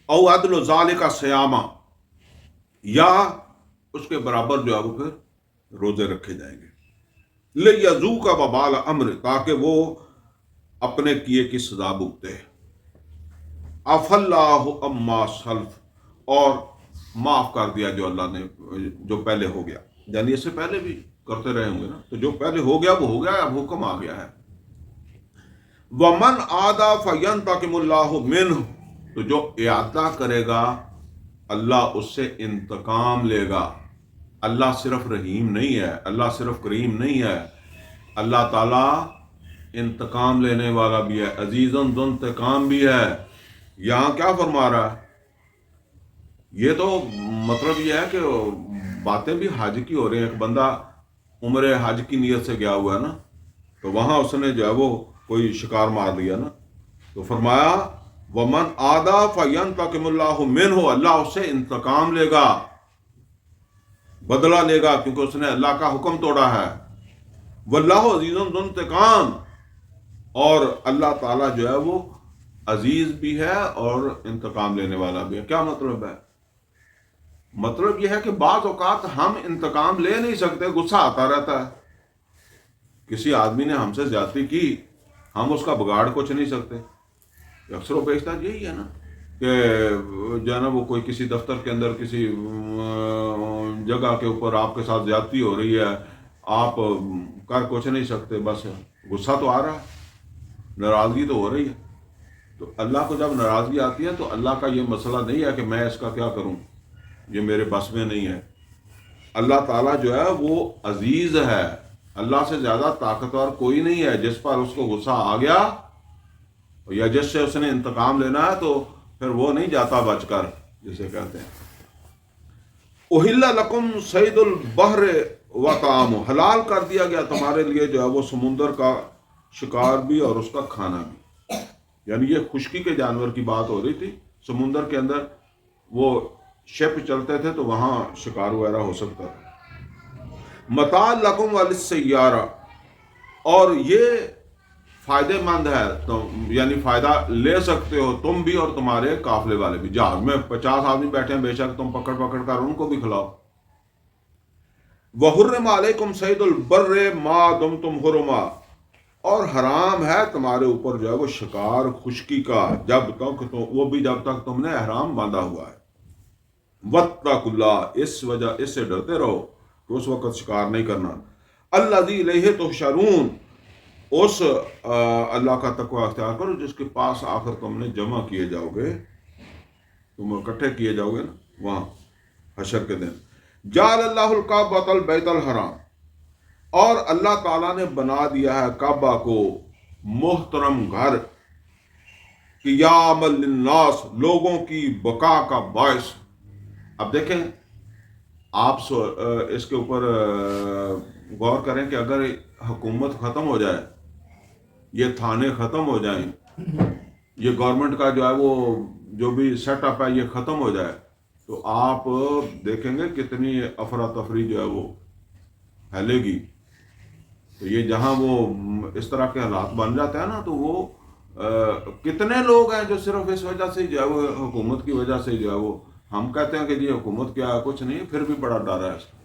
او عدل ذالک صیامہ، یا اس کے برابر جو ہے وہ پھر روزے رکھے جائیں گے. لیذوق وبال امر، تاکہ وہ اپنے کیے کی سزا بھگتے. عفا اللہ عما سلف، اور معاف کر دیا جو اللہ نے جو پہلے ہو گیا، یعنی اس سے پہلے بھی کرتے رہے ہوں گے نا، تو جو پہلے ہو گیا وہ ہو گیا، اب حکم آ گیا ہے. ومن عادا فینتقم اللہ منہ، تو جو اعادہ کرے گا اللہ اس سے انتقام لے گا. اللہ صرف رحیم نہیں ہے، اللہ صرف کریم نہیں ہے، اللہ تعالیٰ انتقام لینے والا بھی ہے، عزیزن ذو انتقام بھی ہے. یہاں کیا فرما رہا ہے؟ یہ تو مطلب یہ ہے کہ باتیں بھی حج کی ہو رہی ہیں. ایک بندہ عمرہ حج کی نیت سے گیا ہوا ہے نا، تو وہاں اس نے جو ہے وہ کوئی شکار مار لیا نا، تو فرمایا ومن عادا فینتقم اللہ منہ، اللہ اس سے انتقام لے گا، بدلہ لے گا، کیونکہ اس نے اللہ کا حکم توڑا ہے. واللہ عزیز ذو انتقام، اور اللہ تعالیٰ جو ہے وہ عزیز بھی ہے اور انتقام لینے والا بھی ہے. کیا مطلب ہے؟ مطلب یہ ہے کہ بعض اوقات ہم انتقام لے نہیں سکتے، غصہ آتا رہتا ہے. کسی آدمی نے ہم سے زیادتی کی، ہم اس کا بگاڑ کچھ نہیں سکتے. اکثر و بیشتر یہی ہے نا کہ جو ہے نا وہ کوئی کسی دفتر کے اندر کسی جگہ کے اوپر آپ کے ساتھ زیادتی ہو رہی ہے، آپ کر کچھ نہیں سکتے، بس غصہ تو آ رہا ہے، ناراضگی تو ہو رہی ہے. تو اللہ کو جب ناراضگی آتی ہے تو اللہ کا یہ مسئلہ نہیں ہے کہ میں اس کا کیا کروں، یہ میرے بس میں نہیں ہے. اللہ تعالیٰ جو ہے وہ عزیز ہے، اللہ سے زیادہ طاقتور کوئی نہیں ہے. جس پر اس کو غصہ آ گیا یا جس سے اس نے انتقام لینا ہے تو پھر وہ نہیں جاتا بچ کر، جسے کہتے ہیں. احل لکم صید البحر وطعام، حلال کر دیا گیا تمہارے لیے جو ہے وہ سمندر کا شکار بھی اور اس کا کھانا بھی. یعنی یہ خشکی کے جانور کی بات ہو رہی تھی. سمندر کے اندر وہ شپ چلتے تھے تو وہاں شکار وغیرہ ہو سکتا تھا. متاع لکم وللسیارہ، اور یہ فائدے مند ہے، یعنی فائدہ لے سکتے ہو تم بھی اور تمہارے قافلے والے بھی. جہاز میں 50 آدمی بیٹھے ہیں، بے شک تم پکڑ پکڑ کر ان کو بھی کھلاؤ. وحرم علیکم صید البر ما دمتم حرما، اور حرام ہے تمہارے اوپر جو ہے وہ شکار خشکی کا، جب تک وہ بھی جب تک تم نے احرام باندھا ہوا ہے. واتقوا اللہ، اس وجہ اس سے ڈرتے رہو کہ اس وقت شکار نہیں کرنا. الذی الیہ تحشرون، اس اللہ کا تقوی اختیار کرو جس کے پاس آخر تم نے جمع کیے جاؤ گے، تم اکٹھے کیے جاؤ گے نا وہاں حشر کے دن. جعل اللہ الکعبۃ البیت الحرام، اور اللہ تعالیٰ نے بنا دیا ہے کعبہ کو محترم گھر، قیام للناس، لوگوں کی بقا کا باعث. اب دیکھیں آپ اس کے اوپر غور کریں کہ اگر حکومت ختم ہو جائے، یہ تھانے ختم ہو جائیں، یہ گورنمنٹ کا جو ہے وہ جو بھی سیٹ اپ ہے یہ ختم ہو جائے، تو آپ دیکھیں گے کتنی افراتفری جو ہے وہ پھیلے گی. تو یہ جہاں وہ اس طرح کے حالات بن جاتے ہیں نا، تو وہ کتنے لوگ ہیں جو صرف اس وجہ سے جو ہے وہ حکومت کی وجہ سے جو ہے وہ، ہم کہتے ہیں کہ جی حکومت کیا ہے، کچھ نہیں، پھر بھی بڑا ڈر ہے اس کا.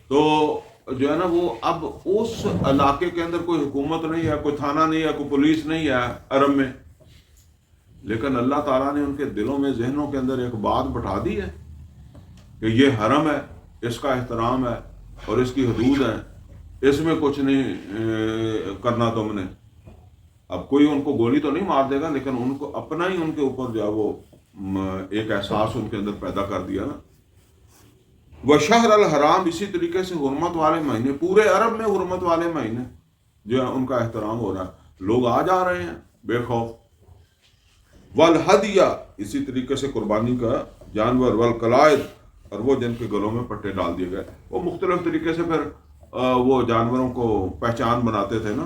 تو جو ہے نا وہ اب اس علاقے کے اندر کوئی حکومت نہیں ہے، کوئی تھانہ نہیں ہے، کوئی پولیس نہیں ہے عرب میں، لیکن اللہ تعالیٰ نے ان کے دلوں میں ذہنوں کے اندر ایک بات بٹھا دی ہے کہ یہ حرم ہے، اس کا احترام ہے اور اس کی حدود ہیں، اس میں کچھ نہیں کرنا تم نے. اب کوئی ان کو گولی تو نہیں مار دے گا، لیکن ان کو اپنا ہی ان کے اوپر جو ہے وہ ایک احساس ان کے اندر پیدا کر دیا نا. وشہر الحرام، اسی طریقے سے حرمت والے مہینے، پورے عرب میں حرمت والے مہینے جو ہے ان کا احترام ہو رہا ہے، لوگ آ جا رہے ہیں بے خوف. والہدیہ، اسی طریقے سے قربانی کا جانور، والقلائد، اور وہ جن کے گلوں میں پٹے ڈال دیے گئے. وہ مختلف طریقے سے پھر وہ جانوروں کو پہچان بناتے تھے نا.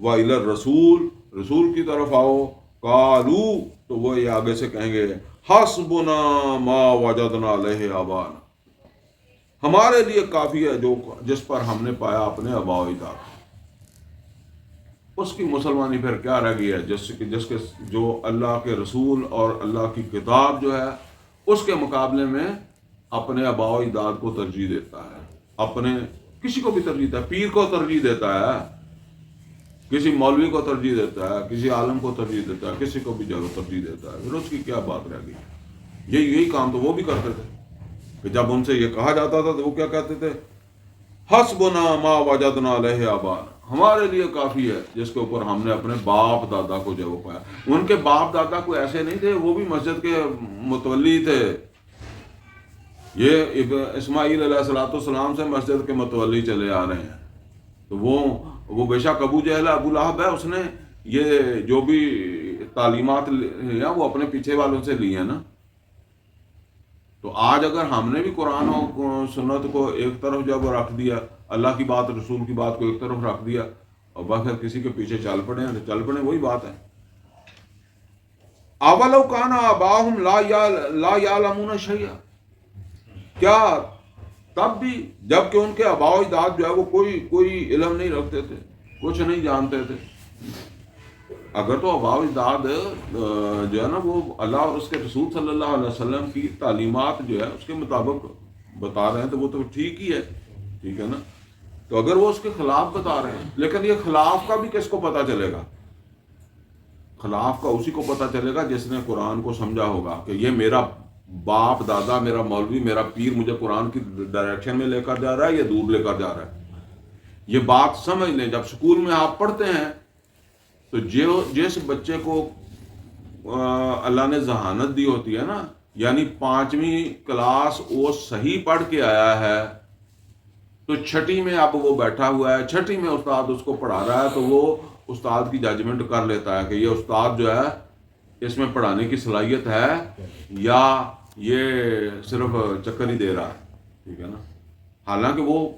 وَإِلَى الرَّسُولِ رسول کی طرف آؤ، قالو تو وہ یہ آگے سے کہیں گے حسبنا ما وجدنا علیہ آبانا، ہمارے لیے کافی ہے جو جس پر ہم نے پایا اپنے آباء و اجداد۔ اس کی مسلمانی پھر کیا رہ گئی ہے جس کے جو اللہ کے رسول اور اللہ کی کتاب جو ہے اس کے مقابلے میں اپنے آباء و اجداد کو ترجیح دیتا ہے، اپنے کسی کو بھی ترجیح دیتا ہے، پیر کو ترجیح دیتا ہے، کسی مولوی کو ترجیح دیتا ہے، کسی عالم کو ترجیح دیتا ہے، کسی کو بھی جگہ ترجیح دیتا ہے، پھر اس کی کیا بات رہ گئی؟ یہی کام تو وہ بھی کرتے تھے کہ جب ان سے یہ کہا جاتا تھا تو وہ کیا کہتے تھے؟ حسبنا ما وجدنا علیہ آبانا، ہمارے لیے کافی ہے جس کے اوپر ہم نے اپنے باپ دادا کو جو وہ پایا۔ ان کے باپ دادا کوئی ایسے نہیں تھے، وہ بھی مسجد کے متولی تھے، یہ اسماعیل علیہ السلام سے مسجد کے متولی چلے آ رہے ہیں، تو وہ بے شک ابو جہل ابو لہب ہے، اس نے یہ جو بھی تعلیمات ہیں وہ اپنے پیچھے والوں سے لی ہیں نا۔ تو آج اگر ہم نے بھی قرآن و سنت کو ایک طرف جب رکھ دیا، اللہ کی بات رسول کی بات کو ایک طرف رکھ دیا اور بغیر کسی کے پیچھے چل پڑے ہیں تو چل پڑے، وہی بات ہے۔ اولو کان آباہم لا یعلمون شیئا، کیا تب بھی جب کہ ان کے آباء و اجداد جو ہے وہ کوئی علم نہیں رکھتے تھے، کچھ نہیں جانتے تھے۔ اگر تو آباء و اجداد جو ہے نا وہ اللہ اور اس کے رسول صلی اللہ علیہ وسلم کی تعلیمات جو ہے اس کے مطابق بتا رہے ہیں تو وہ تو ٹھیک ہی ہے، ٹھیک ہے نا۔ تو اگر وہ اس کے خلاف بتا رہے ہیں، لیکن یہ خلاف کا بھی کس کو پتہ چلے گا؟ خلاف کا اسی کو پتہ چلے گا جس نے قرآن کو سمجھا ہوگا کہ یہ میرا باپ دادا، میرا مولوی، میرا پیر مجھے قرآن کی ڈائریکشن میں لے کر جا رہا ہے یا دور لے کر جا رہا ہے۔ یہ بات سمجھ لیں، جب سکول میں آپ پڑھتے ہیں تو جس بچے کو اللہ نے ذہانت دی ہوتی ہے نا، یعنی 5ویں کلاس وہ صحیح پڑھ کے آیا ہے، تو 6ٹھی میں اب وہ بیٹھا ہوا ہے، 6ٹھی میں استاد اس کو پڑھا رہا ہے، تو وہ استاد کی ججمنٹ کر لیتا ہے کہ یہ استاد جو ہے اس میں پڑھانے کی صلاحیت ہے یا یہ صرف چکر ہی دے رہا ہے، ٹھیک ہے نا۔ حالانکہ وہ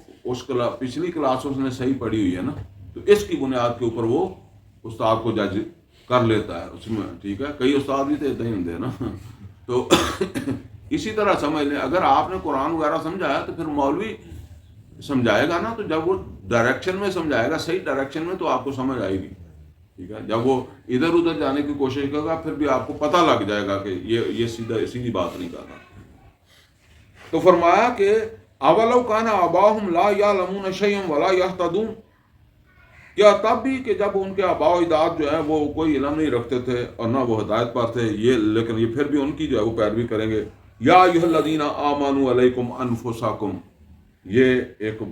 پچھلی کلاس اس نے صحیح پڑھی ہوئی ہے نا، تو اس کی بنیاد کے اوپر وہ استاد کو جج کر لیتا ہے اس میں، ٹھیک ہے۔ کئی استاد بھی تو اتنے ہی ہوتے نا۔ تو اسی طرح سمجھ لیں، اگر آپ نے قرآن وغیرہ سمجھایا تو پھر مولوی سمجھائے گا نا، تو جب وہ ڈائریکشن میں سمجھائے گا، صحیح ڈائریکشن میں، تو آپ کو سمجھ آئے گی، ٹھیک ہے۔ جب وہ ادھر ادھر جانے کی کوشش کرے گا پھر بھی آپ کو پتہ لگ جائے گا کہ یہ سیدھی بات نہیں کر رہا۔ تو فرمایا کہ اولو کان آباہم لا یعلمون شیئا ولا یہتدون، کیا تب بھی کہ جب ان کے آباء و اجداد جو ہے وہ کوئی علم نہیں رکھتے تھے اور نہ وہ ہدایت پر تھے، لیکن یہ پھر بھی ان کی جو ہے وہ پیروی کریں گے۔ یا ایھا الذین آمنوا علیکم انفسکم، یہ ایک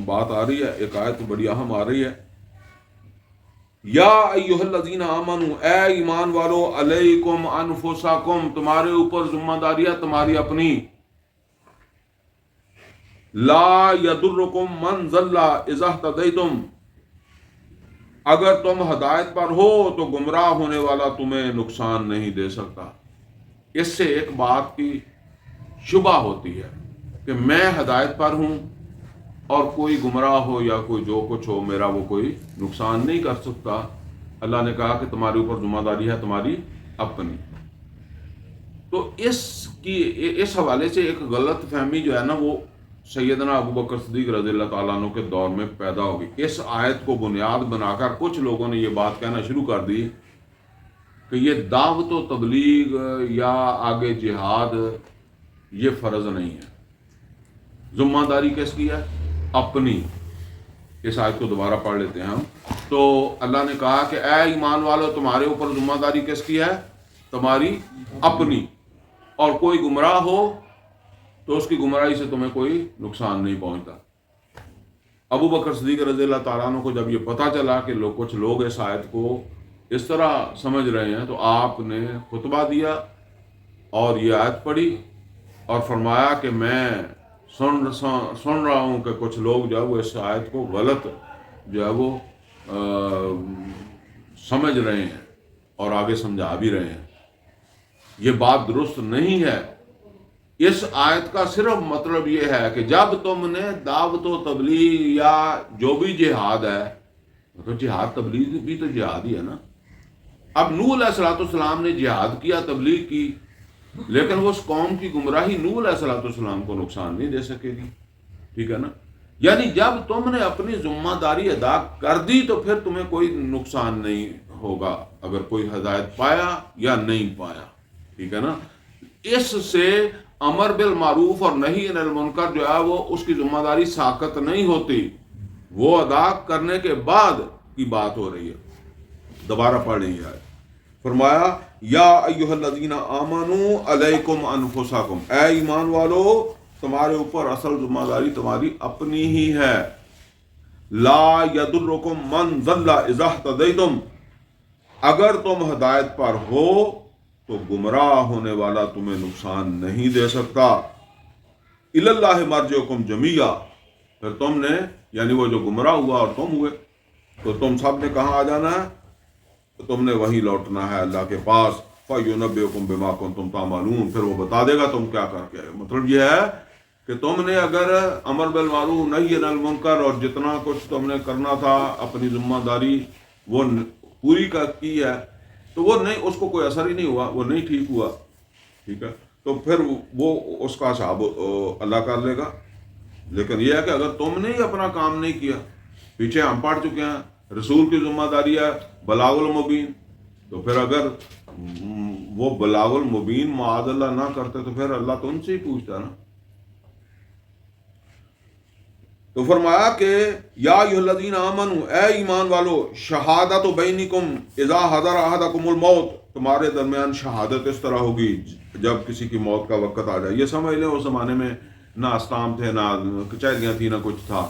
بات آ رہی ہے، ایک آیت بڑی اہم آ رہی ہے۔ یا ایھا الذین آمنوا، اے ایمان والو، علیکم انفسکم، تمہارے اوپر ذمہ داری ہے تمہاری اپنی۔ لا یضرکم من ضل اذا اہتدیتم، اگر تم ہدایت پر ہو تو گمراہ ہونے والا تمہیں نقصان نہیں دے سکتا۔ اس سے ایک بات کی شبہ ہوتی ہے کہ میں ہدایت پر ہوں اور کوئی گمراہ ہو یا کوئی جو کچھ ہو، میرا وہ کوئی نقصان نہیں کر سکتا۔ اللہ نے کہا کہ تمہارے اوپر ذمہ داری ہے تمہاری اپنی۔ تو اس حوالے سے ایک غلط فہمی جو ہے نا وہ سیدنا ابو بکر صدیق رضی اللہ تعالیٰ عنہ کے دور میں پیدا ہوگی۔ اس آیت کو بنیاد بنا کر کچھ لوگوں نے یہ بات کہنا شروع کر دی کہ یہ دعوت و تبلیغ یا آگے جہاد یہ فرض نہیں ہے، ذمہ داری کس کی ہے؟ اپنی۔ اس آیت کو دوبارہ پڑھ لیتے ہیں ہم۔ تو اللہ نے کہا کہ اے ایمان والو، تمہارے اوپر ذمہ داری کس کی ہے؟ تمہاری اپنی، اور کوئی گمراہ ہو تو اس کی گمراہی سے تمہیں کوئی نقصان نہیں پہنچتا۔ ابو بکر صدیق رضی اللہ تعالیٰ عنہ کو جب یہ پتہ چلا کہ کچھ لوگ اس آیت کو اس طرح سمجھ رہے ہیں، تو آپ نے خطبہ دیا اور یہ آیت پڑھی اور فرمایا کہ میں سن رہا ہوں کہ کچھ لوگ جو ہے وہ اس آیت کو غلط جو ہے وہ سمجھ رہے ہیں اور آگے سمجھا بھی رہے ہیں۔ یہ بات درست نہیں ہے۔ اس آیت کا صرف مطلب یہ ہے کہ جب تم نے دعوت و تبلیغ یا جو بھی جہاد ہے تو جہاد تبلیغ بھی تو جہاد ہی ہے نا. اب نوح علیہ السلام نے جہاد کیا، تبلیغ کی، لیکن وہ اس قوم کی گمراہی نوح علیہ السلام کو نقصان نہیں دے سکے گی. ٹھیک ہے نا. یعنی جب تم نے اپنی ذمہ داری ادا کر دی تو پھر تمہیں کوئی نقصان نہیں ہوگا اگر کوئی ہدایت پایا یا نہیں پایا. ٹھیک ہے نا. اس سے امر بالمعروف اور نہی عن المنکر جو ہے وہ اس کی ذمہ داری ساقط نہیں ہوتی، وہ ادا کرنے کے بعد کی بات ہو رہی ہے. دوبارہ پڑھ رہی ہے. فرمایا یا ایھا الذین آمنوا علیکم انفسکم، اے ایمان والو تمہارے اوپر اصل ذمہ داری تمہاری اپنی ہی ہے. لا یضرکم من ضل اذا اہتدیتم، اگر تم ہدایت پر ہو تو گمراہ ہونے والا تمہیں نقصان نہیں دے سکتا. الی اللہ مرجعکم جمیعا، پھر تم نے یعنی وہ جو گمراہ ہوا اور تم ہوئے تو تم سب نے کہاں آ جانا ہے؟ تو تم نے وہیں لوٹنا ہے اللہ کے پاس. فَيُنَبِّئُكُم بِمَا كُنتُمْ تَعْمَلُونَ، پھر وہ بتا دے گا تم کیا کر کے آئے. مطلب یہ ہے کہ تم نے اگر امر بالمعروف نہی عن المنکر اور جتنا کچھ تم نے کرنا تھا اپنی ذمہ داری وہ پوری کی ہے تو وہ نہیں، اس کو کوئی اثر ہی نہیں ہوا، وہ نہیں ٹھیک ہوا. ٹھیک ہے. تو پھر وہ اس کا حساب اللہ کر لے گا. لیکن یہ ہے کہ اگر تم نے ہی اپنا کام نہیں کیا، پیچھے ہم پڑھ چکے ہیں رسول کی ذمہ داری ہے بلاغ المبین، تو پھر اگر وہ بلاغ المبین معاذ اللہ نہ کرتے تو پھر اللہ تو ان سے ہی پوچھتا نا. تو فرمایا کہ یا ایھا الذین آمنوا، اے ایمان والو، شہادت بینکم اذا حضر احدکم الموت، تمہارے درمیان شہادت اس طرح ہوگی جب کسی کی موت کا وقت آ جائے. یہ سمجھ لیں اس زمانے میں نہ استام تھے، نہ کچہریاں تھیں، نہ کچھ تھا.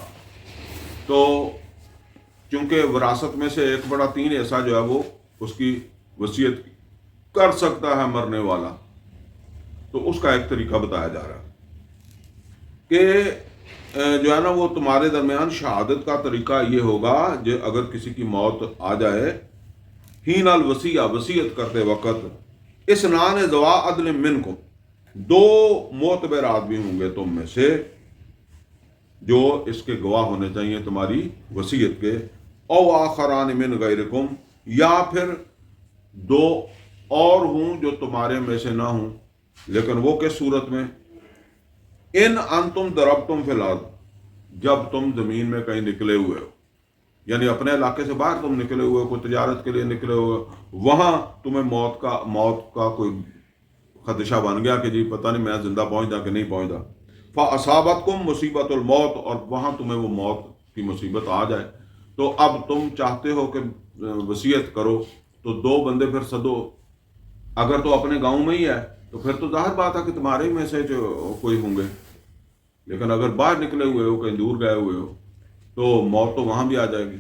تو چونکہ وراثت میں سے 1/3 ایسا جو ہے وہ اس کی وصیت کر سکتا ہے مرنے والا، تو اس کا ایک طریقہ بتایا جا رہا ہے کہ جو ہے نا وہ تمہارے درمیان شہادت کا طریقہ یہ ہوگا جو اگر کسی کی موت آ جائے حین الوصیہ، وصیت کرتے وقت، اثنان ذوا عدل منکم، 2 معتبر آدمی ہوں گے تم میں سے جو اس کے گواہ ہونے چاہیے تمہاری وصیت کے. او آخران من غیرکم، یا پھر 2 اور ہوں جو تمہارے میں سے نہ ہوں. لیکن وہ کس صورت میں؟ ان انتم ضربتم فی الارض، جب تم زمین میں کہیں نکلے ہوئے ہو، یعنی اپنے علاقے سے باہر تم نکلے ہوئے ہو، کوئی تجارت کے لیے نکلے ہوئے ہو، وہاں تمہیں موت کا کوئی خدشہ بن گیا کہ جی پتہ نہیں میں زندہ پہنچا کہ نہیں پہنچا. فَأَصَابَتْكُم مُصِیبَۃُ الْمَوْتِ، اور وہاں تمہیں وہ موت کی مصیبت آ جائے، تو اب تم چاہتے ہو کہ وصیت کرو تو 2 بندے پھر سدو. اگر تو اپنے گاؤں میں ہی ہے تو پھر تو ظاہر بات ہے کہ تمہارے میں سے جو کوئی ہوں گے. لیکن اگر باہر نکلے ہوئے ہو، کہیں دور گئے ہوئے ہو، تو موت تو وہاں بھی آ جائے گی.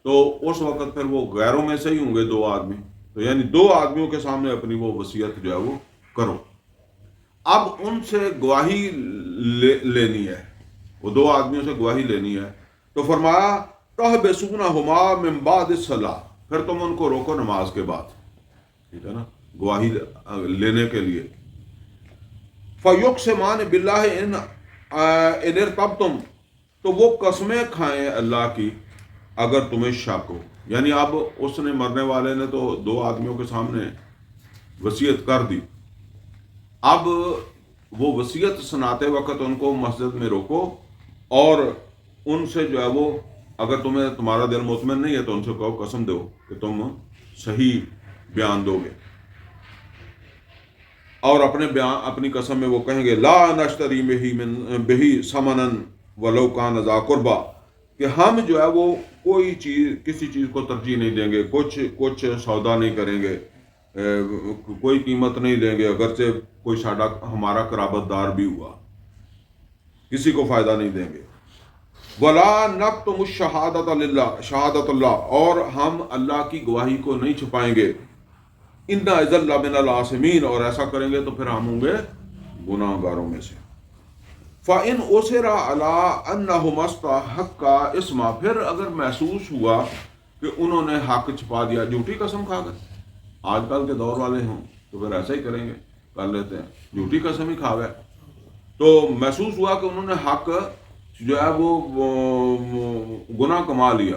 تو اس وقت پھر وہ غیروں میں سے ہی ہوں گے 2 آدمی. تو یعنی 2 آدمیوں کے سامنے اپنی وہ وصیت جو ہے وہ کرو. اب ان سے گواہی لینی ہے، وہ 2 آدمیوں سے گواہی لینی ہے. تو فرمایا تحبسونہما من بعد الصلاۃ، پھر تم ان کو روکو نماز کے بعد. ٹھیک ہے نا، گواہی لینے کے لیے. فیقسمان باللہ ان ارتبتم، تو وہ قسمیں کھائیں اللہ کی اگر تمہیں شک ہو. یعنی اب اس نے مرنے والے نے تو 2 آدمیوں کے سامنے وصیت کر دی. اب وہ وصیت سناتے وقت ان کو مسجد میں روکو اور ان سے جو ہے وہ اگر تمہارا دل مطمئن نہیں ہے تو ان سے کہو قسم دو کہ تم صحیح بیان دو گے. اور اپنی قسم میں وہ کہیں گے لا نشتری بہی ثمنا ولو کان ذا قربا، کہ ہم جو ہے وہ کوئی چیز کسی چیز کو ترجیح نہیں دیں گے، کچھ سودا نہیں کریں گے، کوئی قیمت نہیں دیں گے اگرچہ کوئی ہمارا قرابت دار بھی ہوا، کسی کو فائدہ نہیں دیں گے. ولا نکتم الشہادۃ للہ، شہادت اللہ، اور ہم اللہ کی گواہی کو نہیں چھپائیں گے. انا اذا لمن العاصمین، اور ایسا کریں گے تو پھر ہم ہوں گے گناہ گاروں میں سے. فَإِنْ أُصِرَ عَلَىٰ أَنَّهُمَا اسْتَحَقَّا اسْمًا، پھر اگر محسوس ہوا کہ انہوں نے حق چھپا دیا، جھوٹی قسم کھا گئے. آج کل کے دور والے ہوں تو پھر ایسا ہی کریں گے، کر لیتے ہیں، جھوٹی قسم ہی کھا گئے. تو محسوس ہوا کہ انہوں نے حق جو ہے وہ گناہ کما لیا،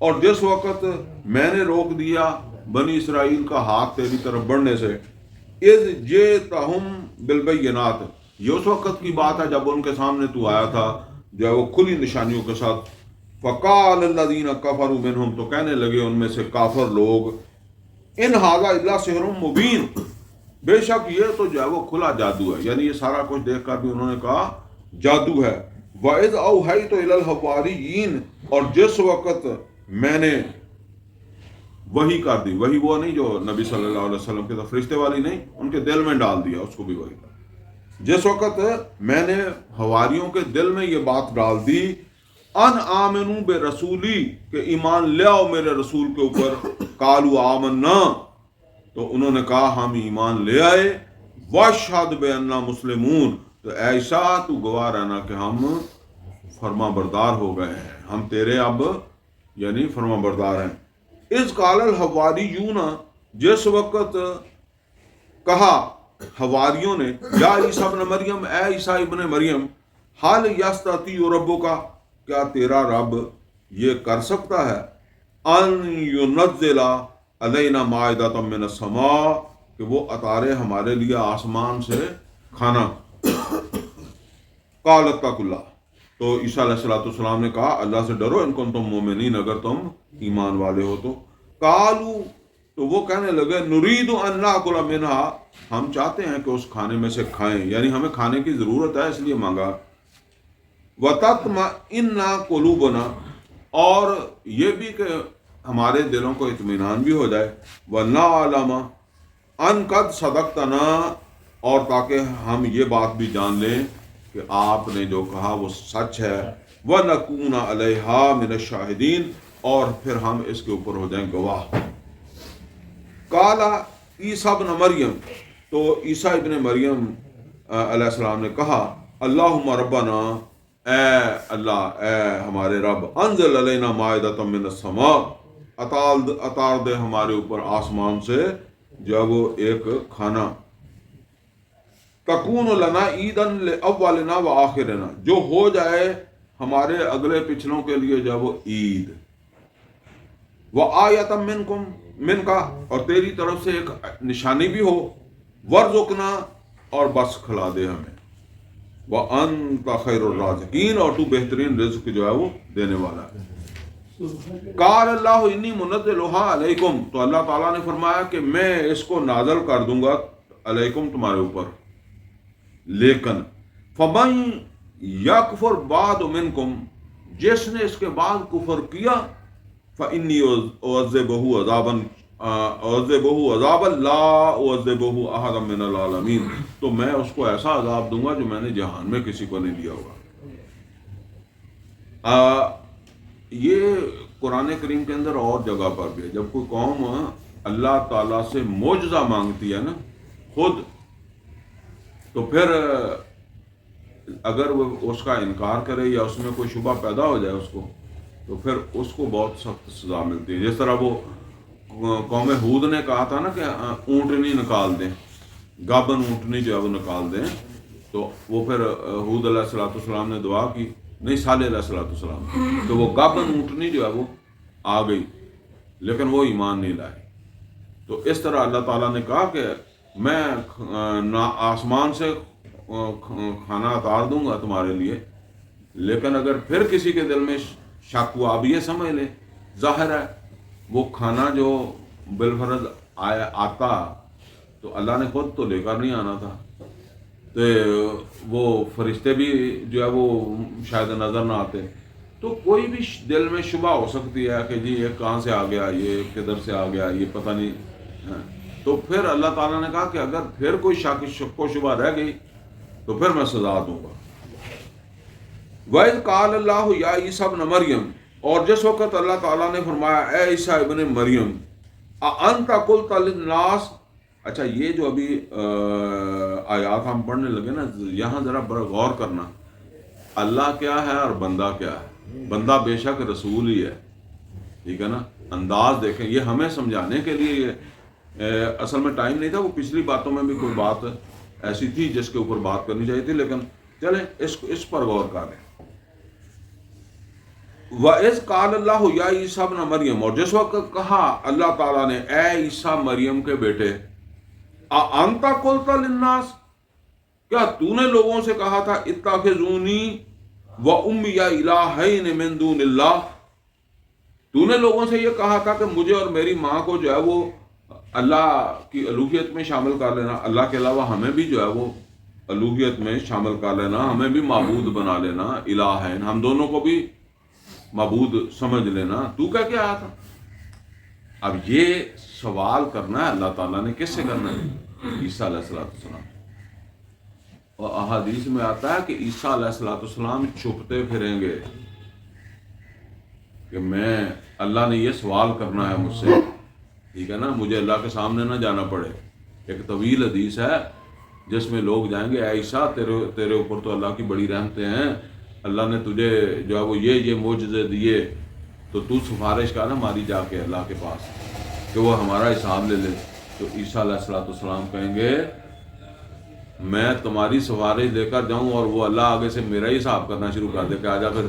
اور جس وقت میں نے روک دیا بنی اسرائیل کا ہاتھ تیری طرف بڑھنے سے، اذ جئتہم بالبینات، یہ اس وقت کی بات ہے جب ان کے سامنے تو آیا تھا جو ہے وہ کھلی نشانیوں کے ساتھ، فقال الذین کفروا منہم، تو کہنے لگے ان میں سے کافر لوگ، ان ھذا الا سحر مبین، بے شک یہ تو جو ہے وہ کھلا جادو ہے، یعنی یہ سارا کچھ دیکھ کر بھی انہوں نے کہا جادو ہے۔ وَإِذْ أَوْحَيْتُ إِلَى الْحَوَارِيِّينَ، اور جس وقت میں نے وحی کر دی، وحی وہ نہیں جو نبی صلی اللہ علیہ وسلم کے فرشتے والی نہیں، ان کے دل میں ڈال دیا، اس کو بھی وحی کر، جس وقت میں نے حواریوں کے دل میں یہ بات ڈال دی، ان آمنوا برسولی، کہ ایمان لے آؤ میرے رسول کے اوپر، قالوا آمنا، تو انہوں نے کہا ہم ایمان لے آئے، واشہد بأننا مسلمون، تو اے عیسیٰ تو گواہ رہنا کہ ہم فرما بردار ہو گئے ہیں، ہم تیرے اب یعنی فرما بردار ہیں۔ اذ قال الحواریون، جس وقت کہا حواریوں نے، یا عیسیٰ ابن مریم، اے عیسیٰ ابن مریم، حال یستطیع ربک، کیا تیرا رب یہ کر سکتا ہے، ان ینزل علینا مائدۃ من السماء، کہ وہ اتارے ہمارے لیے آسمان سے کھانا، قال اتقوا اللہ، تو عیسیٰ علیہ السلام نے کہا اللہ سے ڈرو، ان کنتم مومنین، اگر تم ایمان والے ہو تو، قالوا، تو وہ کہنے لگے، نرید ان ناکل منہا، ہم چاہتے ہیں کہ اس کھانے میں سے کھائیں، یعنی ہمیں کھانے کی ضرورت ہے اس لیے مانگا، وتطمئن قلوبنا، اور یہ بھی کہ ہمارے دلوں کو اطمینان بھی ہو جائے، ونعلم ان قد صدقتنا، اور تاکہ ہم یہ بات بھی جان لیں کہ آپ نے جو کہا وہ سچ ہے، وَنَكُونَ عَلَيْهَا مِنَ الشَّاهِدِينَ، اور پھر ہم اس کے اوپر ہو جائیں گواہ۔ قال عیسیٰ ابن مریم، تو عیسیٰ ابن مریم علیہ السلام نے کہا، اللہم ربنا، اے اللہ، اے ہمارے رب، انزل علینا مائدۃ من السماء، اتار دے ہمارے اوپر آسمان سے جو ہے وہ ایک کھانا، تکون لنا عیدن لاولنا وآخرنا، جو ہو جائے ہمارے اگلے پچھلوں کے لیے جو ہے وہ عید، وآیۃ منکم، من کا، اور تیری طرف سے ایک نشانی بھی ہو، ورزقنا، اور بس کھلا دے ہمیں، وانت خیر الرازقین، اور تو بہترین رزق جو ہے وہ دینے والا ہے۔ قال اللہ انی منزلها علیکم، تو اللہ تعالیٰ نے فرمایا کہ میں اس کو نازل کر دوں گا علیکم، تمہارے اوپر، لیکن فمن یکفر بعد منکم، جس نے اس کے بعد کفر کیا، فانی اعذبہ عذابا لا اعذبہ احدا من العالمین، تو میں اس کو ایسا عذاب دوں گا جو میں نے جہان میں کسی کو نہیں دیا ہوگا۔ یہ قرآن کریم کے اندر اور جگہ پر بھی ہے، جب کوئی قوم اللہ تعالیٰ سے معجزہ مانگتی ہے نا خود، تو پھر اگر وہ اس کا انکار کرے یا اس میں کوئی شبہ پیدا ہو جائے اس کو، تو پھر اس کو بہت سخت سزا ملتی ہے۔ جس طرح وہ قوم ہود نے کہا تھا نا کہ اونٹنی نکال دیں، گابن اونٹنی جو ہے وہ نکال دیں، تو وہ پھر ہود علیہ السلام نے دعا کی، نہیں صالح علیہ السلام، تو وہ گابن اونٹنی جو ہے وہ آ گئی، لیکن وہ ایمان نہیں لائے۔ تو اس طرح اللہ تعالیٰ نے کہا کہ میں آسمان سے کھانا اتار دوں گا تمہارے لیے، لیکن اگر پھر کسی کے دل میں شک ہوا، اب یہ سمجھ لیں، ظاہر ہے وہ کھانا جو بالفرض آتا تو اللہ نے خود تو لے کر نہیں آنا تھا، تو وہ فرشتے بھی جو ہے وہ شاید نظر نہ آتے، تو کوئی بھی دل میں شبہ ہو سکتی ہے کہ جی یہ کہاں سے آ گیا، یہ کدھر سے آ گیا، یہ پتہ نہیں، تو پھر اللہ تعالیٰ نے کہا کہ اگر پھر کوئی شک و شبہ رہ گئی تو پھر میں سزا دوں گا۔ وَإِذْ قَالَ اللَّهُ يَا عِيسَى ابْنَ مَرْيَمَ، اور جس وقت اللہ تعالیٰ نے فرمایا اے عیسیٰ ابن مریم، أَأَنْتَ قُلْتَ لِلنَّاسِ، اچھا یہ جو ابھی آیات ہم پڑھنے لگے نا، یہاں ذرا بڑا غور کرنا، اللہ کیا ہے اور بندہ کیا ہے۔ بندہ بے شک رسول ہی ہے، ٹھیک ہے نا، انداز دیکھیں، یہ ہمیں سمجھانے کے لیے، یہ اصل میں ٹائم نہیں تھا، وہ پچھلی باتوں میں بھی کوئی بات ایسی تھی جس کے اوپر بات کرنی چاہیے تھی، لیکن چلیں اس پر غور کر لیں۔ وَإِذْ قَالَ اللَّهُ يَا عِيسَىٰ ابْنَ مَرْيَم، اور جس وقت کہا اللہ تعالیٰ نے اے عیسیٰ مریم کے بیٹے، أَأَنْتَ قُلْتَ لِلنَّاسِ، کیا تو نے لوگوں سے کہا تھا اتخذونی وَأُمِّيَ إِلَٰهَيْنِ مِن دُونِ اللَّهِ، تو نے لوگوں سے یہ کہا تھا کہ مجھے اور میری ماں کو جو ہے وہ اللہ کی الوہیت میں شامل کر لینا، اللہ کے علاوہ ہمیں بھی جو ہے وہ الوہیت میں شامل کر لینا، ہمیں بھی معبود بنا لینا، الہین، ہم دونوں کو بھی معبود سمجھ لینا، تو کہہ کے آیا تھا۔ اب یہ سوال کرنا ہے اللہ تعالیٰ نے کس سے کرنا ہے؟ عیسیٰ علیہ السلام۔ اور احادیث میں آتا ہے کہ عیسیٰ علیہ السلام چھپتے پھریں گے کہ میں اللہ نے یہ سوال کرنا ہے مجھ سے، ٹھیک ہے نا، مجھے اللہ کے سامنے نہ جانا پڑے۔ ایک طویل حدیث ہے جس میں لوگ جائیں گے، اے عیسیٰ تیرے اوپر تو اللہ کی بڑی رحمتیں ہیں، اللہ نے تجھے جو ہے وہ یہ معجزے دیے، تو سفارش کر نا ہماری جا کے اللہ کے پاس کہ وہ ہمارا حساب لے لے۔ تو عیسیٰ علیہ السلام کہیں گے میں تمہاری سفارش دے کر جاؤں اور وہ اللہ آگے سے میرا ہی حساب کرنا شروع کر دے کہ آجا پھر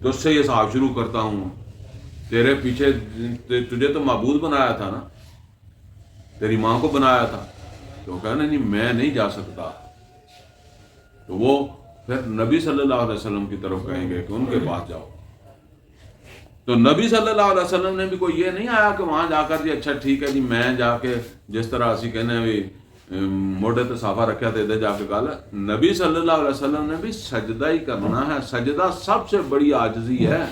تجھ سے یہ حساب شروع کرتا ہوں، تیرے پیچھے تجھے تو معبود بنایا تھا نا، تیری ماں کو بنایا تھا، تو کہنا نہیں میں نہیں جا سکتا۔ تو وہ پھر نبی صلی اللہ علیہ وسلم کی طرف کہیں گے کہ ان کے پاس جاؤ۔ تو نبی صلی اللہ علیہ وسلم نے بھی کوئی یہ نہیں آیا کہ وہاں جا کر جی اچھا ٹھیک ہے جی میں جا کے جس طرح اسی کہنے بھی موڈے تے صافہ رکھا تھے ادھر جا کے گل، نبی صلی اللہ علیہ وسلم نے بھی سجدہ ہی کرنا ہے۔ سجدہ سب سے بڑی عاجزی ہے،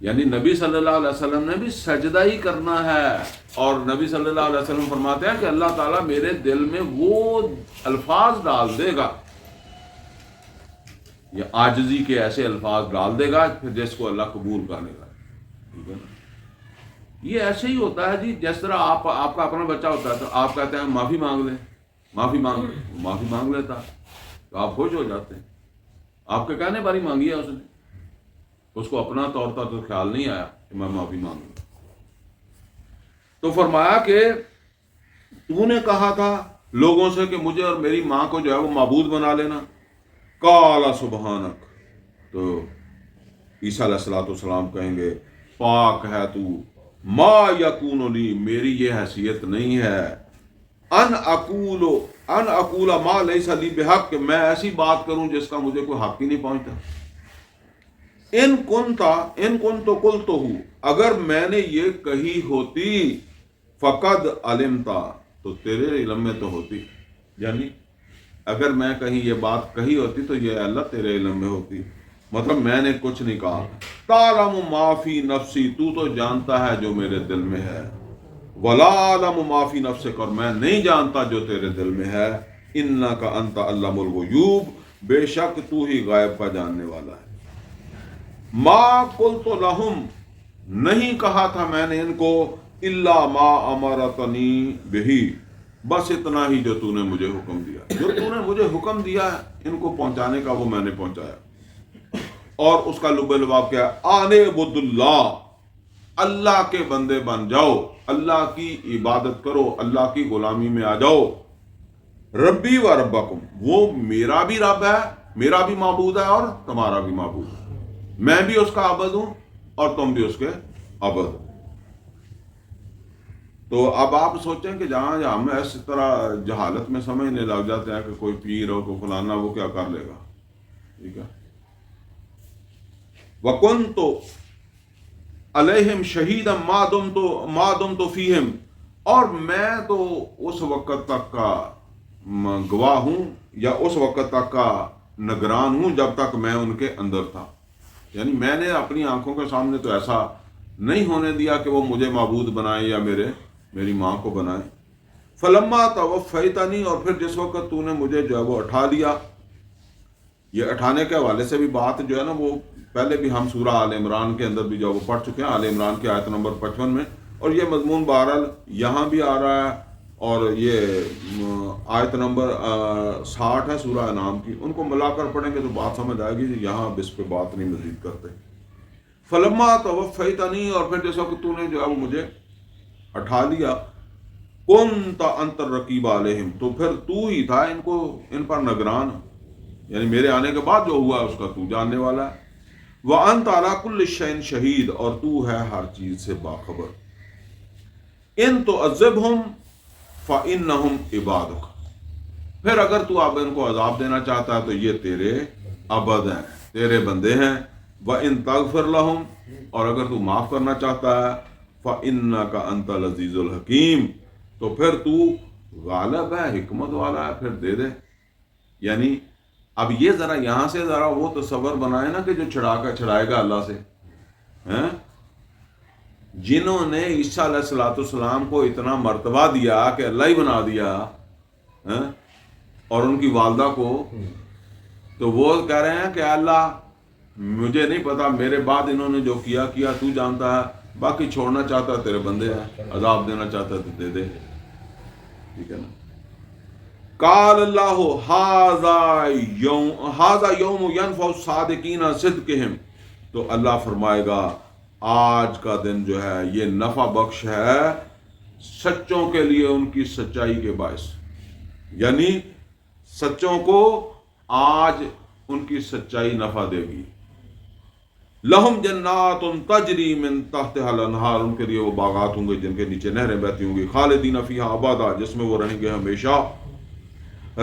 یعنی نبی صلی اللہ علیہ وسلم نے بھی سجدہ ہی کرنا ہے۔ اور نبی صلی اللہ علیہ وسلم فرماتے ہیں کہ اللہ تعالیٰ میرے دل میں وہ الفاظ ڈال دے گا، یہ عاجزی کے ایسے الفاظ ڈال دے گا پھر جس کو اللہ قبول کر لے گا، ٹھیک ہے نا۔ یہ ایسے ہی ہوتا ہے جی، جس طرح آپ کا اپنا بچہ ہوتا ہے تو آپ کہتے ہیں معافی مانگ لیں، معافی مانگ لیتا تو آپ خوش ہو جاتے ہیں، آپ کے کہنے باری مانگی ہے اس کو اپنا طور پر تو خیال نہیں آیا کہ میں معافی مانگوں۔ تو فرمایا کہ تو نے کہا تھا لوگوں سے کہ مجھے اور میری ماں کو جو ہے وہ معبود بنا لینا، قال سبحانک، تو عیسیٰ علیہ السلام کہیں گے پاک ہے تو، ما یکون لی، میری یہ حیثیت نہیں ہے، ان اقول ما لیس لی بحق، کہ میں ایسی بات کروں جس کا مجھے کوئی حق ہی نہیں پہنچتا۔ ان کنت قلتہ، اگر میں نے یہ کہی ہوتی، فقد علمتا، تو تیرے علم میں تو ہوتی، یعنی اگر میں کہیں یہ بات کہی ہوتی تو یہ اللہ تیرے علم میں ہوتی، مطلب میں نے کچھ نہیں کہا۔ تعلم ما فی نفسی، تو جانتا ہے جو میرے دل میں ہے، ولا اعلم ما فی نفسک، اور میں نہیں جانتا جو تیرے دل میں ہے، انک انت علام الغیوب، بے شک تو ہی غائب کا جاننے والا ہے۔ ما قلت لہم، نہیں کہا تھا میں نے ان کو، الا ما امرتنی بہی، بس اتنا ہی جو تو نے مجھے حکم دیا، جو تو نے مجھے حکم دیا ہے ان کو پہنچانے کا وہ میں نے پہنچایا۔ اور اس کا لب لباب کیا ہے؟ آنے عبد اللہ، اللہ کے بندے بن جاؤ، اللہ کی عبادت کرو، اللہ کی غلامی میں آ جاؤ۔ ربی و ربکم، وہ میرا بھی رب ہے، میرا بھی معبود ہے اور تمہارا بھی معبود ہے، میں بھی اس کا عبد ہوں اور تم بھی اس کے عبد۔ تو اب آپ سوچیں کہ جہاں ہم اس طرح جہالت میں سمجھنے لگ جاتے ہیں کہ کوئی پیر ہو کوئی فلانا وہ کیا کر لے گا، ٹھیک ہے۔ وَكُنْتُ عَلَيْهِمْ شَهِيدًا مَا دُمْتُ فِيهِمْ، اور میں تو اس وقت تک کا گواہ ہوں یا اس وقت تک کا نگران ہوں جب تک میں ان کے اندر تھا، یعنی میں نے اپنی آنکھوں کے سامنے تو ایسا نہیں ہونے دیا کہ وہ مجھے معبود بنائے یا میری ماں کو بنائے۔ فلما توفیتنی، اور پھر جس وقت تو نے مجھے جو ہے وہ اٹھا لیا، یہ اٹھانے کے حوالے سے بھی بات جو ہے نا وہ پہلے بھی ہم سورہ آل عمران کے اندر بھی جو وہ پڑھ چکے ہیں، آل عمران کی آیت نمبر 55 میں، اور یہ مضمون بہرحال یہاں بھی آ رہا ہے، اور یہ آیت نمبر 60 ہے سورہ انعام کی، ان کو ملا کر پڑھیں گے تو بات سمجھ آئے گی، یہاں اب اس پہ بات نہیں مزید کرتے۔ فلما توفیتنی، اور پھر جس وقت تو نے جو ہے وہ مجھے اٹھا لیا، کنت انت الرقیب علیہم، تو پھر تو ہی تھا ان پر نگران، یعنی میرے آنے کے بعد جو ہوا ہے اس کا تو جاننے والا ہے۔ وَأَنْتَ عَلَىٰ كُلِّ شَيْءٍ شَهِيدٌ، اور تو ہے ہر چیز سے باخبر۔ إِن تُعَذِّبْهُمْ فَإِنَّهُمْ عِبَادُكَ، پھر اگر تو اب ان کو عذاب دینا چاہتا ہے تو یہ تیرے عبد ہیں، تیرے بندے ہیں۔ وَإِن تَغْفِرْ لَهُمْ، اور اگر تو معاف کرنا چاہتا ہے، فَإِنَّكَ أَنْتَ الْعَزِيزُ الْحَكِيمُ، تو پھر تو غالب ہے، حکمت والا ہے، پھر دے دے۔ یعنی اب یہ ذرا یہاں سے ذرا وہ تصور بنائے نا کہ جو چھڑائے گا اللہ سے، ہیں جنہوں نے عیسیٰ علیہ السلام کو اتنا مرتبہ دیا کہ اللہ ہی بنا دیا، ہیں اور ان کی والدہ کو، تو وہ کہہ رہے ہیں کہ اللہ مجھے نہیں پتا، میرے بعد انہوں نے جو کیا تو جانتا ہے، باقی چھوڑنا چاہتا ہے تیرے بندے ہیں، عذاب دینا چاہتا ہے تو دے دے، ٹھیک ہے نا۔ قال اللہ ھذا یوم ینفع الصادقین صدقہم، تو اللہ فرمائے گا آج کا دن جو ہے یہ نفع بخش ہے سچوں کے لیے ان کی سچائی کے باعث، یعنی سچوں کو آج ان کی سچائی نفع دے گی۔ لہم جنات تجری من تحتها الانہار، ان کے لیے وہ باغات ہوں گے جن کے نیچے نہریں بہتی ہوں گی، خالدین فیہا ابدا، جس میں وہ رہیں گے ہمیشہ۔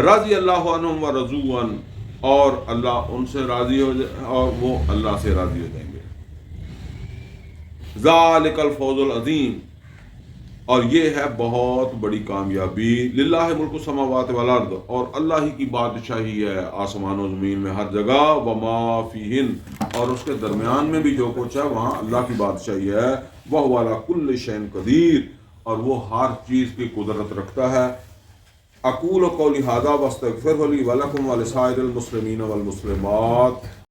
رضی اللہ عنہم ورضوا عنہ، اور اللہ ان سے راضی ہو جائے اور وہ اللہ سے راضی ہو جائیں گے۔ ذالک الفوز العظیم، اور یہ ہے بہت بڑی کامیابی۔ للہ ملک السماوات والارض، اور اللہ ہی کی بادشاہی ہے آسمان و زمین میں ہر جگہ، وما فیہن، اور اس کے درمیان میں بھی جو کچھ ہے وہاں اللہ کی بادشاہی ہے۔ وہو علی کل شیء قدیر، اور وہ ہر چیز کی قدرت رکھتا ہے۔ اقول قولی ھذا واستغفر لی ولکم ولسائر المسلمین والمسلمات۔